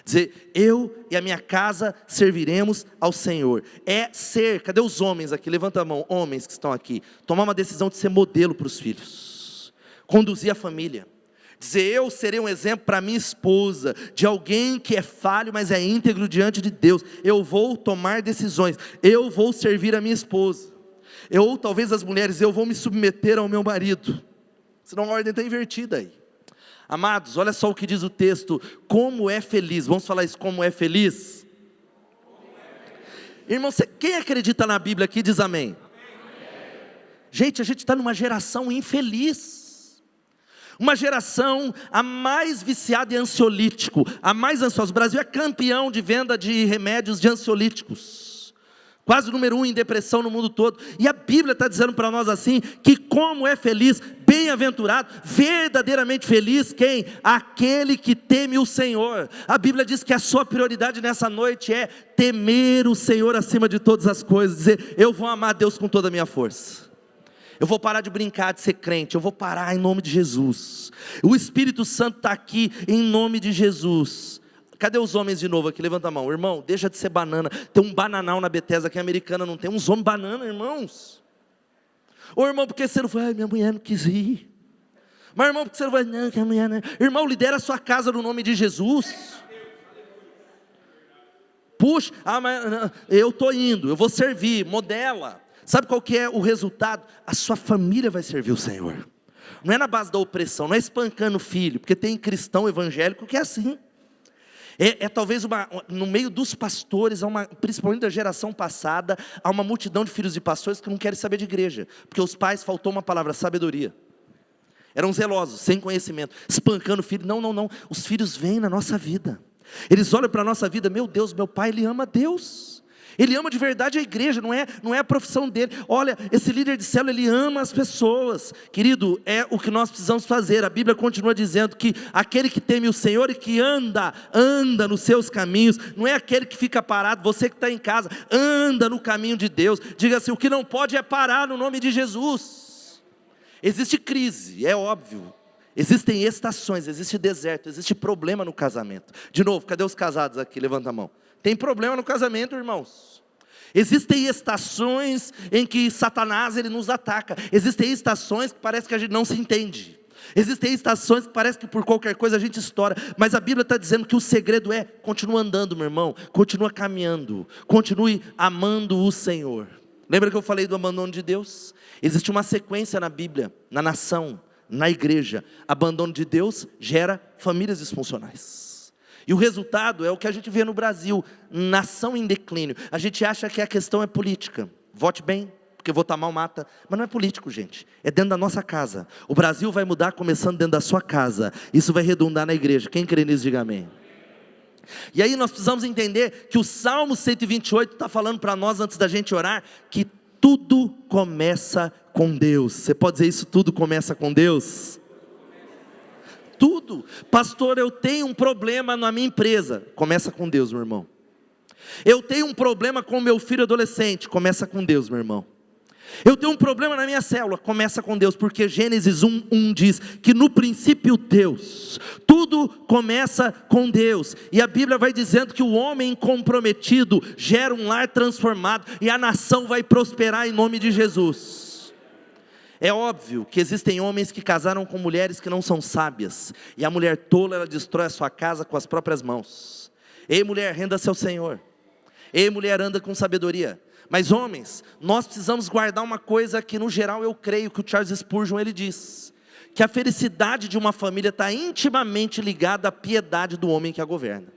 Dizer, eu e a minha casa serviremos ao Senhor. É ser, cadê os homens aqui? Levanta a mão, homens que estão aqui. Tomar uma decisão de ser modelo para os filhos. Conduzir a família. Dizer, eu serei um exemplo para minha esposa, de alguém que é falho, mas é íntegro diante de Deus. Eu vou tomar decisões, eu vou servir a minha esposa. Ou talvez as mulheres, eu vou me submeter ao meu marido. Senão a ordem está invertida aí. Amados, olha só o que diz o texto, como é feliz, vamos falar isso, como é feliz? Irmão, quem acredita na Bíblia aqui diz amém. Gente, a gente está numa geração infeliz, uma geração a mais viciada em ansiolítico, a mais ansiosa. O Brasil é campeão de venda de remédios de ansiolíticos, quase o número 1 em depressão no mundo todo, e a Bíblia está dizendo para nós assim, que como é feliz, bem-aventurado, verdadeiramente feliz, quem? Aquele que teme o Senhor. A Bíblia diz que a sua prioridade nessa noite é temer o Senhor acima de todas as coisas, dizer, eu vou amar Deus com toda a minha força. Eu vou parar de brincar de ser crente, eu vou parar em nome de Jesus. O Espírito Santo está aqui em nome de Jesus. Cadê os homens de novo aqui? Levanta a mão. Irmão, deixa de ser banana. Tem um bananal na Bethesda aqui, americana, não tem uns homens banana, irmãos. Ô irmão, por que você não foi? Ai, minha mulher não quis ir. Mas irmão, por que você não vai? Não, que a mulher não. Irmão, lidera a sua casa no nome de Jesus. Puxa, mas eu estou indo, eu vou servir, modela. Sabe qual que é o resultado? A sua família vai servir o Senhor. Não é na base da opressão, não é espancando o filho, porque tem cristão evangélico que é assim. É talvez no meio dos pastores, principalmente da geração passada, há uma multidão de filhos de pastores que não querem saber de igreja, porque os pais faltou uma palavra, sabedoria. Eram zelosos, sem conhecimento, espancando o filho. Não, os filhos vêm na nossa vida, eles olham para a nossa vida, meu Deus, meu pai, ele ama Deus. Ele ama de verdade a igreja, não é a profissão dele. Olha, esse líder de célula, ele ama as pessoas. Querido, é o que nós precisamos fazer. A Bíblia continua dizendo que aquele que teme o Senhor e que anda nos seus caminhos, não é aquele que fica parado, você que está em casa, anda no caminho de Deus. Diga assim, o que não pode é parar no nome de Jesus. Existe crise, é óbvio. Existem estações, existe deserto, existe problema no casamento. De novo, cadê os casados aqui? Levanta a mão. Tem problema no casamento, irmãos. Existem estações em que Satanás ele nos ataca. Existem estações que parece que a gente não se entende. Existem estações que parece que por qualquer coisa a gente estoura. Mas a Bíblia está dizendo que o segredo é, continua andando, meu irmão. Continua caminhando. Continue amando o Senhor. Lembra que eu falei do abandono de Deus? Existe uma sequência na Bíblia, na nação, na igreja. Abandono de Deus gera famílias disfuncionais. E o resultado é o que a gente vê no Brasil, nação em declínio. A gente acha que a questão é política. Vote bem, porque votar mal mata. Mas não é político, gente. É dentro da nossa casa. O Brasil vai mudar começando dentro da sua casa. Isso vai redundar na igreja. Quem crê nisso, diga amém. E aí nós precisamos entender que o Salmo 128 está falando para nós, antes da gente orar, que tudo começa com Deus. Você pode dizer isso, tudo começa com Deus? Tudo. Pastor, eu tenho um problema na minha empresa. Começa com Deus, meu irmão. Eu tenho um problema com meu filho adolescente. Começa com Deus, meu irmão. Eu tenho um problema na minha célula. Começa com Deus, porque Gênesis 1:1 diz que no princípio Deus. Tudo começa com Deus. E a Bíblia vai dizendo que o homem comprometido gera um lar transformado e a nação vai prosperar em nome de Jesus. É óbvio que existem homens que casaram com mulheres que não são sábias. E a mulher tola, ela destrói a sua casa com as próprias mãos. Ei mulher, renda-se ao Senhor. Ei mulher, anda com sabedoria. Mas homens, nós precisamos guardar uma coisa que no geral eu creio que o Charles Spurgeon ele diz. Que a felicidade de uma família está intimamente ligada à piedade do homem que a governa.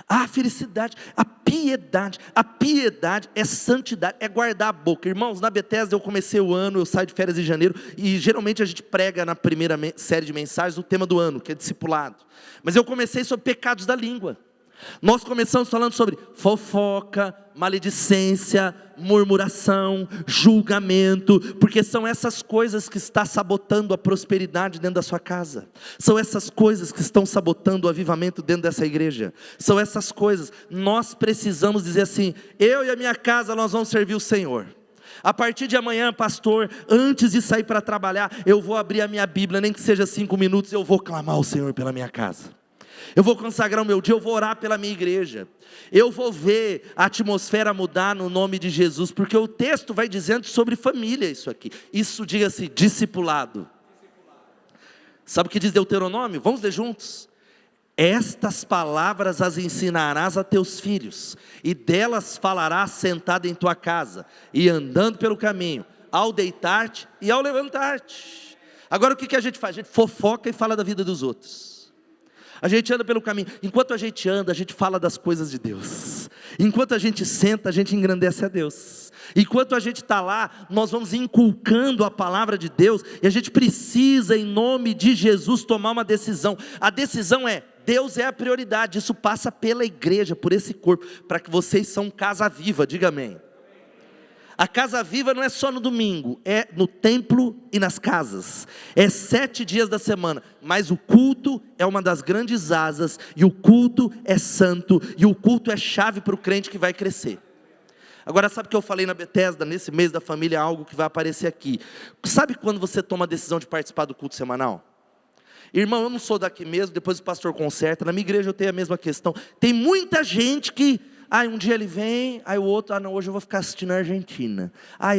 A felicidade, a piedade é santidade, é guardar a boca. Irmãos, na Bethesda eu comecei o ano, eu saio de férias em janeiro, e geralmente a gente prega na primeira série de mensagens o tema do ano, que é discipulado. Mas eu comecei sobre pecados da língua. Nós começamos falando sobre fofoca, maledicência, murmuração, julgamento, porque são essas coisas que estão sabotando a prosperidade dentro da sua casa, são essas coisas que estão sabotando o avivamento dentro dessa igreja, são essas coisas. Nós precisamos dizer assim, eu e a minha casa nós vamos servir o Senhor. A partir de amanhã, pastor, antes de sair para trabalhar, eu vou abrir a minha Bíblia, nem que seja 5 minutos, eu vou clamar ao Senhor pela minha casa. Eu vou consagrar o meu dia, eu vou orar pela minha igreja. Eu vou ver a atmosfera mudar no nome de Jesus, porque o texto vai dizendo sobre família isso aqui. Isso, diga-se, discipulado. Sabe o que diz Deuteronômio? Vamos ler juntos. Estas palavras as ensinarás a teus filhos, e delas falarás sentado em tua casa, e andando pelo caminho, ao deitar-te e ao levantar-te. Agora o que a gente faz? A gente fofoca e fala da vida dos outros. A gente anda pelo caminho. Enquanto a gente anda, a gente fala das coisas de Deus. Enquanto a gente senta, a gente engrandece a Deus. Enquanto a gente está lá, nós vamos inculcando a palavra de Deus. E a gente precisa, em nome de Jesus, tomar uma decisão. A decisão é: Deus é a prioridade. Isso passa pela igreja, por esse corpo, para que vocês são casa viva, diga amém. A casa viva não é só no domingo, é no templo e nas casas, é 7 dias da semana, mas o culto é uma das grandes asas, e o culto é santo, e o culto é chave para o crente que vai crescer. Agora, sabe o que eu falei na Bethesda, nesse mês da família, algo que vai aparecer aqui. Sabe quando você toma a decisão de participar do culto semanal? Irmão, eu não sou daqui mesmo, depois o pastor conserta, na minha igreja eu tenho a mesma questão. Tem muita gente que, um dia ele vem, aí o outro, não, hoje eu vou ficar assistindo a Argentina.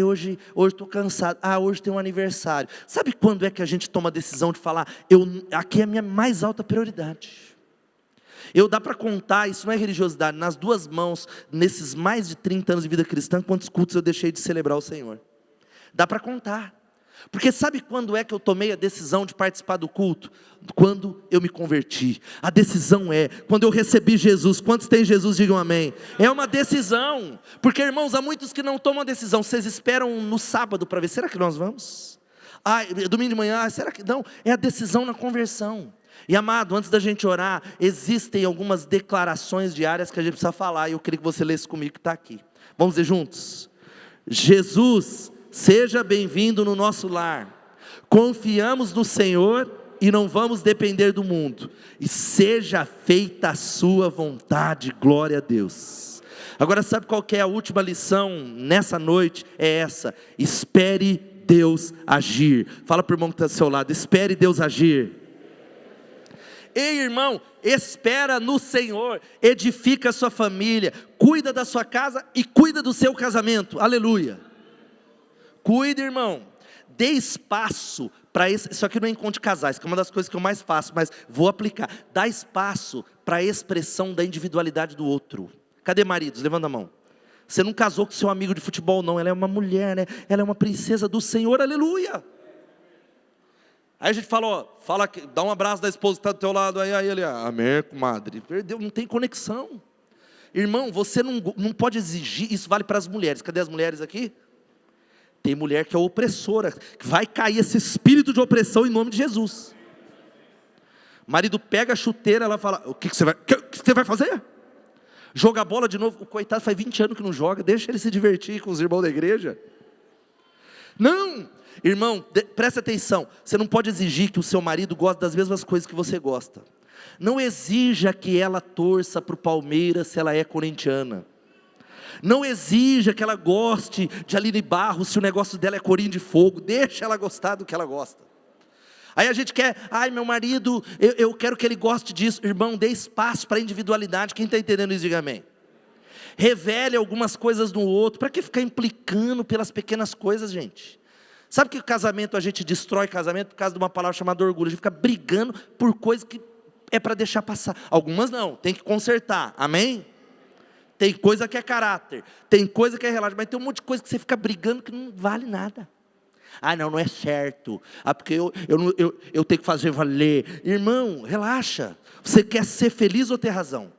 Hoje estou cansado, hoje tem um aniversário. Sabe quando é que a gente toma a decisão de falar, aqui é a minha mais alta prioridade? Dá para contar, isso não é religiosidade, nas 2 mãos, nesses mais de 30 anos de vida cristã, quantos cultos eu deixei de celebrar o Senhor. Dá para contar. Porque sabe quando é que eu tomei a decisão de participar do culto? Quando eu me converti. A decisão é, quando eu recebi Jesus. Quantos tem Jesus, digam amém. É uma decisão. Porque, irmãos, há muitos que não tomam a decisão. Vocês esperam no sábado para ver, será que nós vamos? Domingo de manhã, será que não? É a decisão na conversão. E amado, antes da gente orar, existem algumas declarações diárias que a gente precisa falar, e eu queria que você lesse comigo que está aqui. Vamos ler juntos? Jesus, seja bem-vindo no nosso lar. Confiamos no Senhor e não vamos depender do mundo. E seja feita a sua vontade, glória a Deus. Agora sabe qual que é a última lição nessa noite? É essa: espere Deus agir. Fala para o irmão que está do seu lado, espere Deus agir. Ei, irmão, espera no Senhor, edifica a sua família, cuida da sua casa e cuida do seu casamento, aleluia. Cuida, irmão, dê espaço para isso aqui não é encontro de casais, que é uma das coisas que eu mais faço, mas vou aplicar. Dá espaço para a expressão da individualidade do outro. Cadê maridos? Levanta a mão. Você não casou com seu amigo de futebol não, ela é uma mulher, né? Ela é uma princesa do Senhor, aleluia. Aí a gente fala, dá um abraço da esposa que está do teu lado, aí ele, amém, comadre. Perdeu, não tem conexão. Irmão, você não pode exigir, isso vale para as mulheres. Cadê as mulheres aqui? Tem mulher que é opressora, que vai cair esse espírito de opressão em nome de Jesus. O marido pega a chuteira, ela fala, o que você vai fazer? Joga bola de novo, o coitado faz 20 anos que não joga, deixa ele se divertir com os irmãos da igreja. Não, irmão, presta atenção, você não pode exigir que o seu marido goste das mesmas coisas que você gosta. Não exija que ela torça para o Palmeiras se ela é corintiana. Não exija que ela goste de Aline Barros se o negócio dela é corinho de fogo. Deixa ela gostar do que ela gosta. Aí a gente quer, meu marido, eu quero que ele goste disso. Irmão, dê espaço para a individualidade. Quem está entendendo isso, diga amém. Revele algumas coisas no outro. Para que ficar implicando pelas pequenas coisas, gente? Sabe que o casamento, a gente destrói casamento por causa de uma palavra chamada orgulho. A gente fica brigando por coisas que é para deixar passar. Algumas não, tem que consertar, amém? Tem coisa que é caráter, tem coisa que é relato, mas tem um monte de coisa que você fica brigando que não vale nada. Não é certo. Porque eu tenho que fazer valer. Irmão, relaxa. Você quer ser feliz ou ter razão?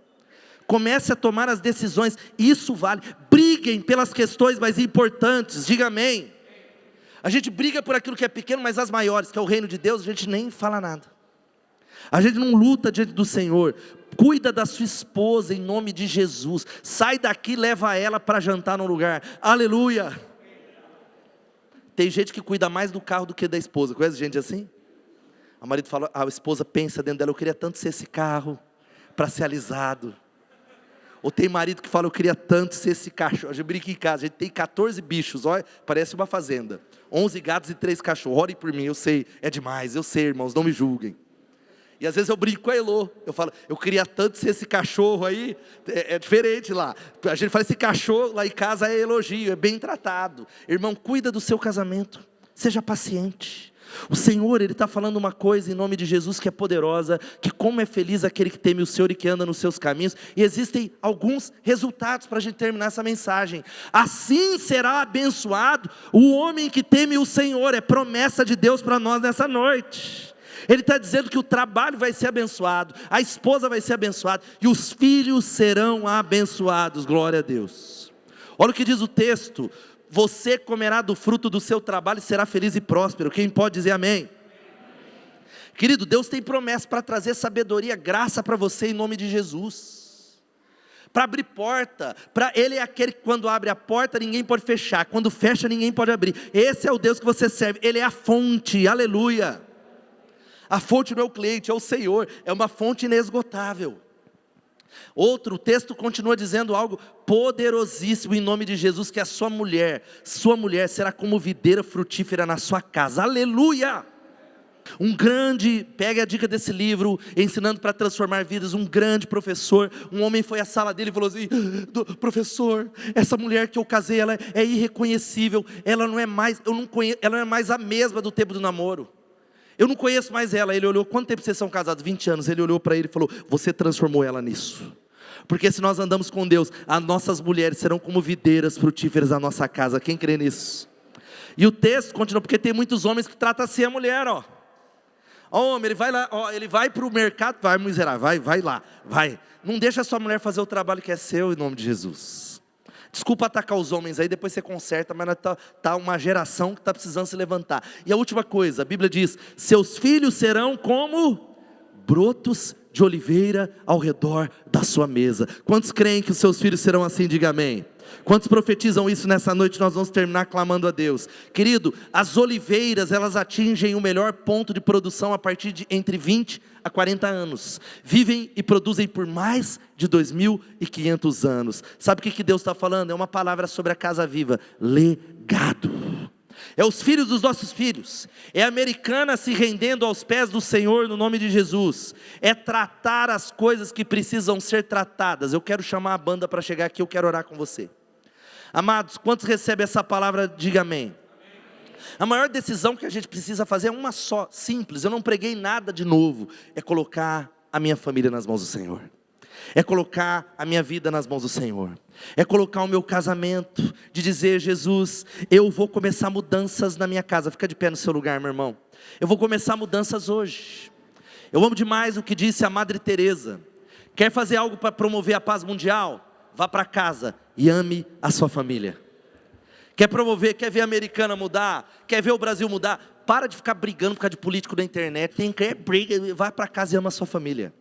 Comece a tomar as decisões, isso vale. Briguem pelas questões mais importantes, diga amém. A gente briga por aquilo que é pequeno, mas as maiores, que é o reino de Deus, a gente nem fala nada. A gente não luta diante do Senhor. Cuida da sua esposa em nome de Jesus. Sai daqui, leva ela para jantar num lugar. Aleluia. Tem gente que cuida mais do carro do que da esposa. Conhece gente assim? O marido fala, a esposa pensa dentro dela, eu queria tanto ser esse carro para ser alisado. Ou tem marido que fala, eu queria tanto ser esse cachorro. A gente brinca em casa, a gente tem 14 bichos, olha, parece uma fazenda. 11 gatos e 3 cachorros. Orem por mim, eu sei, é demais, eu sei, irmãos, não me julguem. E às vezes eu brinco com a Elô, eu falo, eu queria tanto ser esse cachorro aí, é diferente lá. A gente fala, esse cachorro lá em casa é elogio, é bem tratado. Irmão, cuida do seu casamento, seja paciente. O Senhor, Ele está falando uma coisa em nome de Jesus que é poderosa, que como é feliz aquele que teme o Senhor e que anda nos seus caminhos. E existem alguns resultados para a gente terminar essa mensagem. Assim será abençoado o homem que teme o Senhor, é promessa de Deus para nós nessa noite. Ele está dizendo que o trabalho vai ser abençoado, a esposa vai ser abençoada, e os filhos serão abençoados, glória a Deus. Olha o que diz o texto: você comerá do fruto do seu trabalho e será feliz e próspero. Quem pode dizer amém? Querido, Deus tem promessa para trazer sabedoria, graça para você em nome de Jesus, para abrir porta, Ele é aquele que quando abre a porta ninguém pode fechar, quando fecha ninguém pode abrir. Esse é o Deus que você serve, Ele é a fonte, aleluia. A fonte não é o cliente, é o Senhor, é uma fonte inesgotável. Outro texto continua dizendo algo poderosíssimo em nome de Jesus, que a sua mulher será como videira frutífera na sua casa, aleluia. Pegue a dica desse livro, Ensinando para Transformar Vidas, um grande professor, um homem foi à sala dele e falou assim: professor, essa mulher que eu casei, ela é irreconhecível, ela não é mais a mesma do tempo do namoro. Eu não conheço mais ela. Ele olhou, quanto tempo vocês são casados? 20 anos. Ele olhou para ele e falou: você transformou ela nisso. Porque se nós andamos com Deus, as nossas mulheres serão como videiras frutíferas na nossa casa. Quem crê nisso? E o texto continua, porque tem muitos homens que tratam assim a mulher, ó. Homem, ele vai lá, ele vai para o mercado, vai miserável, vai lá, vai. Não deixa a sua mulher fazer o trabalho que é seu em nome de Jesus. Desculpa atacar os homens aí, depois você conserta, mas está uma geração que está precisando se levantar. E a última coisa, a Bíblia diz: seus filhos serão como brotos de oliveira ao redor da sua mesa. Quantos creem que os seus filhos serão assim? Diga amém. Quantos profetizam isso nessa noite? Nós vamos terminar clamando a Deus. Querido, as oliveiras, elas atingem o melhor ponto de produção a partir de entre 20 a 40 anos. Vivem e produzem por mais de 2.500 anos. Sabe o que Deus está falando? É uma palavra sobre a casa viva: legado. É os filhos dos nossos filhos, é a americana se rendendo aos pés do Senhor no nome de Jesus, é tratar as coisas que precisam ser tratadas. Eu quero chamar a banda para chegar aqui, eu quero orar com você. Amados, quantos recebem essa palavra? Diga amém. A maior decisão que a gente precisa fazer é uma só, simples, eu não preguei nada de novo, é colocar a minha família nas mãos do Senhor. É colocar a minha vida nas mãos do Senhor, é colocar o meu casamento, de dizer: Jesus, eu vou começar mudanças na minha casa. Fica de pé no seu lugar, meu irmão. Eu vou começar mudanças hoje. Eu amo demais o que disse a Madre Teresa: quer fazer algo para promover a paz mundial? Vá para casa e ame a sua família. Quer ver a americana mudar? Quer ver o Brasil mudar? Para de ficar brigando por causa de político da internet. Briga, vai para casa e ama a sua família.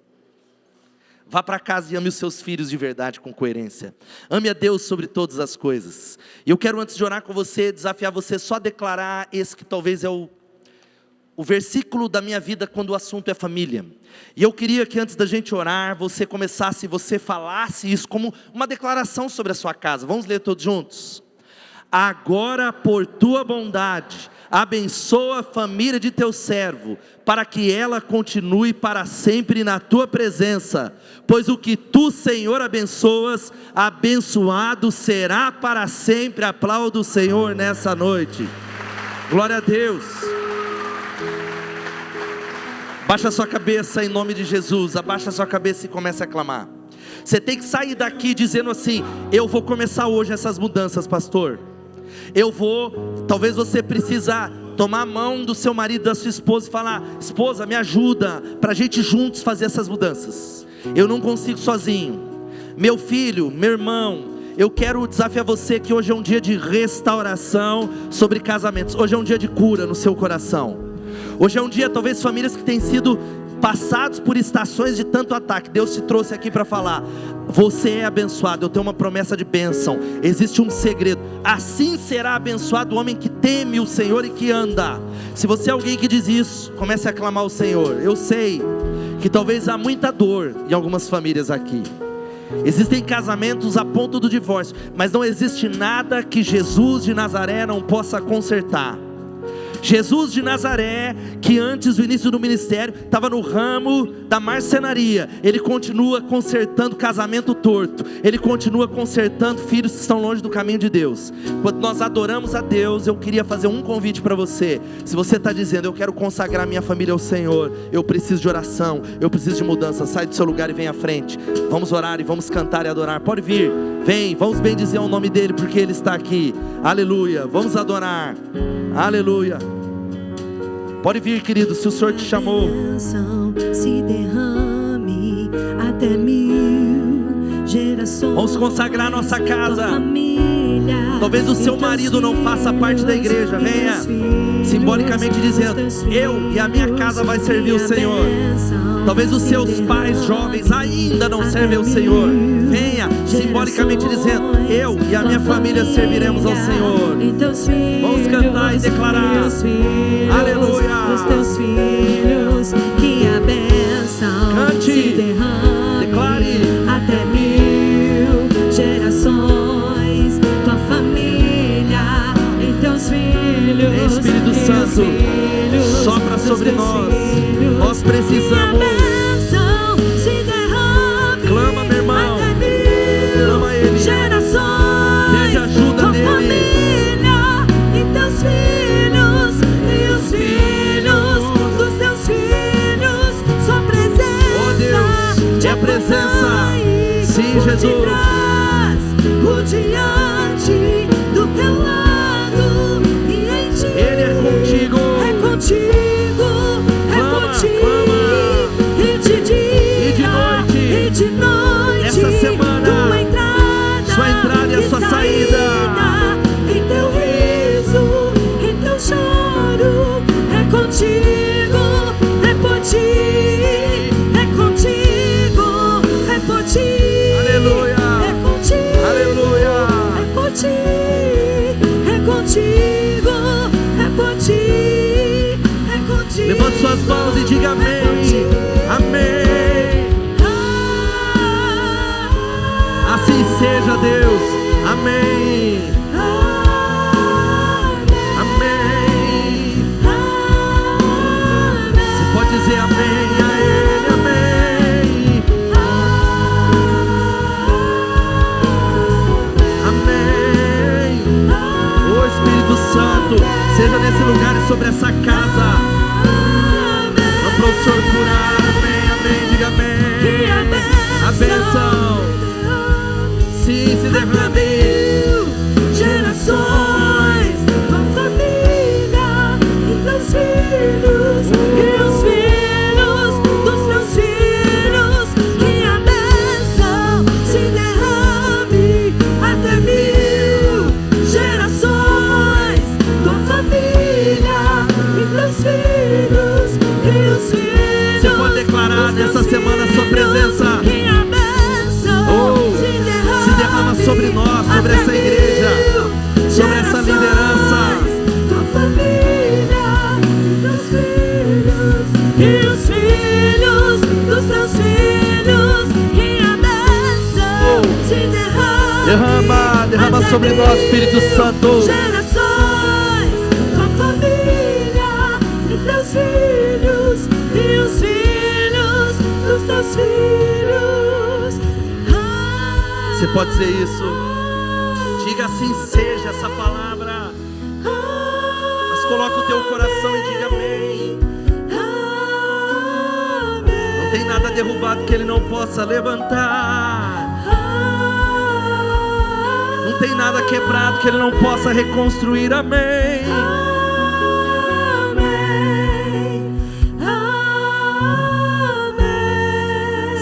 Vá para casa e ame os seus filhos de verdade, com coerência. Ame a Deus sobre todas as coisas. E eu quero, antes de orar com você, desafiar você só a declarar esse que talvez é o versículo da minha vida quando o assunto é família. E eu queria que antes da gente orar, você falasse isso como uma declaração sobre a sua casa. Vamos ler todos juntos? Agora, por tua bondade, abençoa a família de teu servo, para que ela continue para sempre na tua presença, pois o que tu, Senhor, abençoas, abençoado será para sempre. Aplauda o Senhor nessa noite. Glória a Deus. Baixa a sua cabeça em nome de Jesus, abaixa a sua cabeça e comece a clamar. Você tem que sair daqui dizendo assim: eu vou começar hoje essas mudanças, pastor. Talvez você precisa tomar a mão do seu marido, da sua esposa e falar: esposa, me ajuda, para a gente juntos fazer essas mudanças. Eu não consigo sozinho. Meu filho, meu irmão, eu quero desafiar você que hoje é um dia de restauração sobre casamentos. Hoje é um dia de cura no seu coração. Hoje é um dia, talvez famílias que têm sido passados por estações de tanto ataque. Deus te trouxe aqui para falar: você é abençoado. Eu tenho uma promessa de bênção. Existe um segredo: assim será abençoado o homem que teme o Senhor e que anda. Se você é alguém que diz isso, comece a clamar ao Senhor. Eu sei que talvez há muita dor em algumas famílias aqui. Existem casamentos a ponto do divórcio, mas não existe nada que Jesus de Nazaré não possa consertar. Jesus de Nazaré, que antes do início do ministério estava no ramo da marcenaria, Ele continua consertando casamento torto, Ele continua consertando filhos que estão longe do caminho de Deus. Quando nós adoramos a Deus, eu queria fazer um convite para você. Se você está dizendo, eu quero consagrar minha família ao Senhor, eu preciso de oração, eu preciso de mudança, sai do seu lugar e vem à frente. Vamos orar e vamos cantar e adorar. Pode vir, vem, vamos bendizer o nome dEle, porque Ele está aqui. Aleluia, vamos adorar. Aleluia. Pode vir, querido, se o Senhor te chamou. Se derrame até 1000 gerações. Vamos consagrar nossa casa. Talvez o seu marido não faça parte da igreja. Venha, simbolicamente dizendo, eu e a minha casa vai servir o Senhor. Talvez os seus pais jovens ainda não servem o Senhor. Venha, simbolicamente dizendo, eu e a minha família serviremos ao Senhor. Vamos cantar e declarar. Aleluia. Os teus filhos, que a bênção se derrame, declare até 1000 gerações. Tua família e teus filhos. Espírito Santo, sopra sobre nós. Nós precisamos. Clama, meu irmão. Clama a Ele. Pede ajuda dEle. Presença, sim, Jesus. Por diante do teu lado e em ti. Ele é contigo. É contigo, clama, é contigo. Clama. E de dia e de noite. Essa semana, sua entrada e a sua saída. Em teu riso, em teu choro. É contigo, é por ti. Aleluia, é contigo, aleluia, é por ti, é contigo, é por ti, é contigo. Levante suas mãos e diga amém, amém. Assim seja, Deus, amém, amém. Você pode dizer amém a Ele, amém. Santo, seja nesse lugar e sobre essa casa. Vamos para o Senhor curar. Amém, amém, diga amém. A bênção, sim, se derrame. Gerações, tua família e teus filhos, e os filhos dos teus filhos. Que a bênção se derrame até 1000 gerações. Você pode declarar nessa semana a sua presença. Se derrama sobre nós, sobre essa igreja, sobre essa liderança. Tua família, teus filhos e os filhos dos teus filhos. Que a bênção se derrama. Derrama sobre nós, Espírito Santo. Filhos e os filhos dos teus filhos. Você pode dizer isso. Diga assim seja essa palavra. Mas coloca o teu coração e diga amém. Não tem nada derrubado que Ele não possa levantar. Não tem nada quebrado que Ele não possa reconstruir. Amém.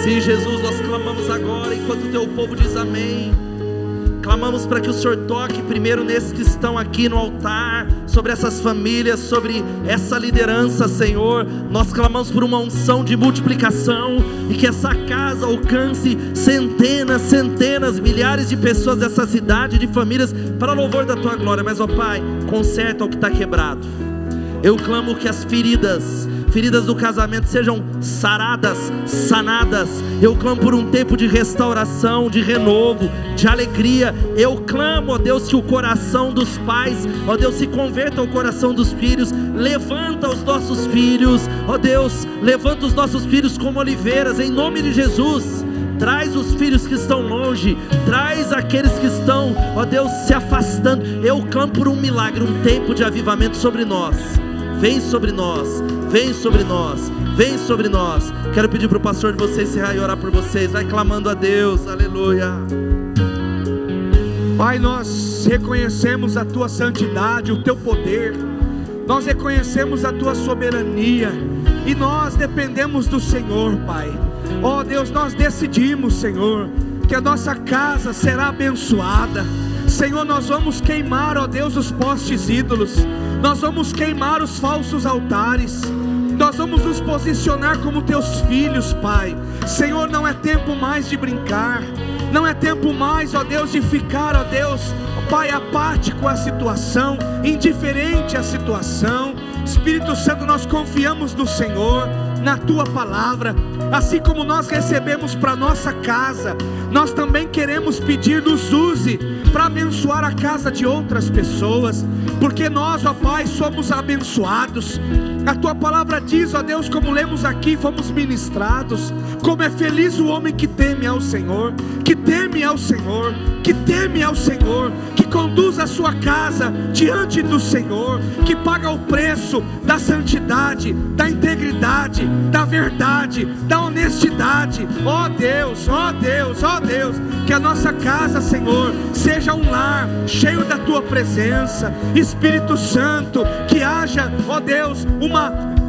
Sim, Jesus, nós clamamos agora, enquanto o teu povo diz amém. Clamamos para que o Senhor toque primeiro nesses que estão aqui no altar, sobre essas famílias, sobre essa liderança, Senhor. Nós clamamos por uma unção de multiplicação, e que essa casa alcance centenas, milhares de pessoas dessa cidade, de famílias, para louvor da tua glória. Mas, ó Pai, conserta o que está quebrado. Eu clamo que as feridas feridas do casamento sejam saradas, sanadas. Eu clamo por um tempo de restauração, de renovo, de alegria. Eu clamo, ó Deus, que o coração dos pais, ó Deus, se converta ao coração dos filhos. Levanta os nossos filhos, ó Deus, levanta os nossos filhos como oliveiras, em nome de Jesus. Traz os filhos que estão longe, traz aqueles que estão, ó Deus, se afastando. Eu clamo por um milagre, um tempo de avivamento sobre nós. Vem sobre nós, vem sobre nós, vem sobre nós. Quero pedir para o pastor de vocês encerrar e orar por vocês. Vai clamando a Deus, aleluia. Pai, nós reconhecemos a Tua santidade, o Teu poder. Nós reconhecemos a Tua soberania e nós dependemos do Senhor, Pai. Ó Deus, nós decidimos, Senhor, que a nossa casa será abençoada. Senhor, nós vamos queimar, ó Deus, os postes ídolos. Nós vamos queimar os falsos altares. Nós vamos nos posicionar como Teus filhos, Pai. Senhor, não é tempo mais de brincar. Não é tempo mais, ó Deus, de ficar, ó Deus, Pai, apático à situação, indiferente à situação. Espírito Santo, nós confiamos no Senhor, na Tua palavra. Assim como nós recebemos para nossa casa, nós também queremos pedir, nos use para abençoar a casa de outras pessoas, porque nós, ó Pai, somos abençoados. A Tua palavra diz, ó Deus, como lemos aqui, fomos ministrados, como é feliz o homem que teme ao Senhor, que teme ao Senhor, que teme ao Senhor, que conduz a sua casa diante do Senhor, que paga o preço da santidade, da integridade, da verdade, da honestidade. Ó Deus, ó Deus, ó Deus, que a nossa casa, Senhor, seja um lar cheio da Tua presença. Espírito Santo, que haja, ó Deus,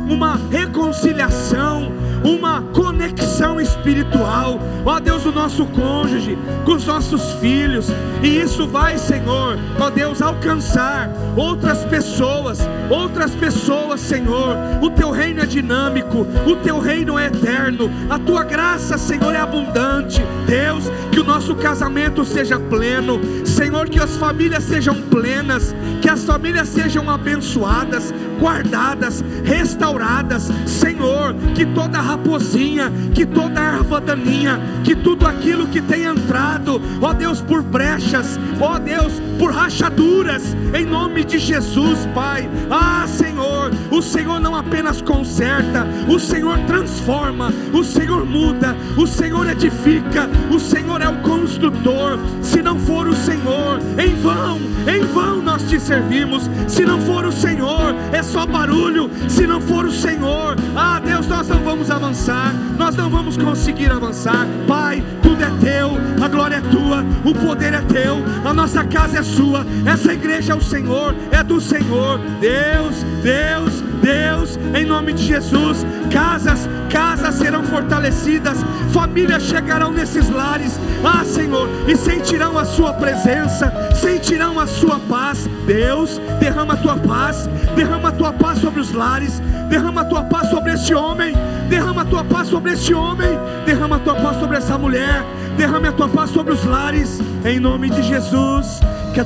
uma reconciliação, uma conexão espiritual, ó Deus, o nosso cônjuge, com os nossos filhos, e isso vai, Senhor, ó Deus, alcançar outras pessoas, Senhor. O Teu reino é dinâmico, o Teu reino é eterno, a Tua graça, Senhor, é abundante. Deus, que o nosso casamento seja pleno, Senhor, que as famílias sejam plenas, que as famílias sejam abençoadas, guardadas, restauradas, Senhor, que toda raposinha, que toda erva daninha, que tudo aquilo que tem entrado, ó Deus, por brechas, ó Deus, por rachaduras, em nome de Jesus, Pai. Ah, Senhor, o Senhor não apenas conserta, o Senhor transforma, o Senhor muda, o Senhor edifica, o Senhor é o construtor. Se não for o Senhor, em vão nós Te servimos. Se não for o Senhor, é só barulho. Se não for o Senhor, ah Deus, nós não vamos avançar, nós não vamos conseguir avançar. Pai, tudo é Teu, a glória é Tua, o poder é Teu, a nossa casa é Sua, essa igreja é o Senhor, é do Senhor. Deus, Deus, Deus, em nome de Jesus, casas serão fortalecidas, famílias chegarão nesses lares, ah Senhor, e sentirão a Sua presença, sentirão a Sua paz. Deus, derrama a Tua paz, derrama a Tua paz sobre os lares, derrama a Tua paz sobre este homem, derrama a Tua paz sobre este homem, derrama a Tua paz sobre essa mulher, derrama a Tua paz sobre os lares, em nome de Jesus. Que a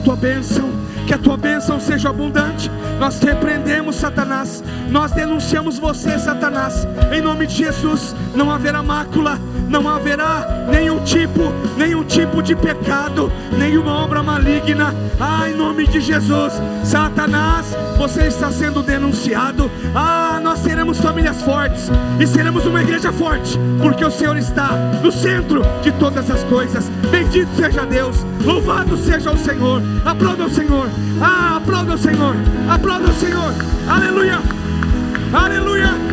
Tua bênção seja abundante. Nós repreendemos Satanás, nós denunciamos você, Satanás, em nome de Jesus. Não haverá mácula, não haverá nenhum tipo de pecado, nenhuma obra maligna. Ah, em nome de Jesus, Satanás, você está sendo denunciado. Ah, nós seremos famílias fortes e seremos uma igreja forte, porque o Senhor está no centro de todas as coisas. Bendito seja Deus, louvado seja o Senhor. Aplauda o Senhor, ah, aplauda o Senhor, aplauda o Senhor. Aleluia, aleluia.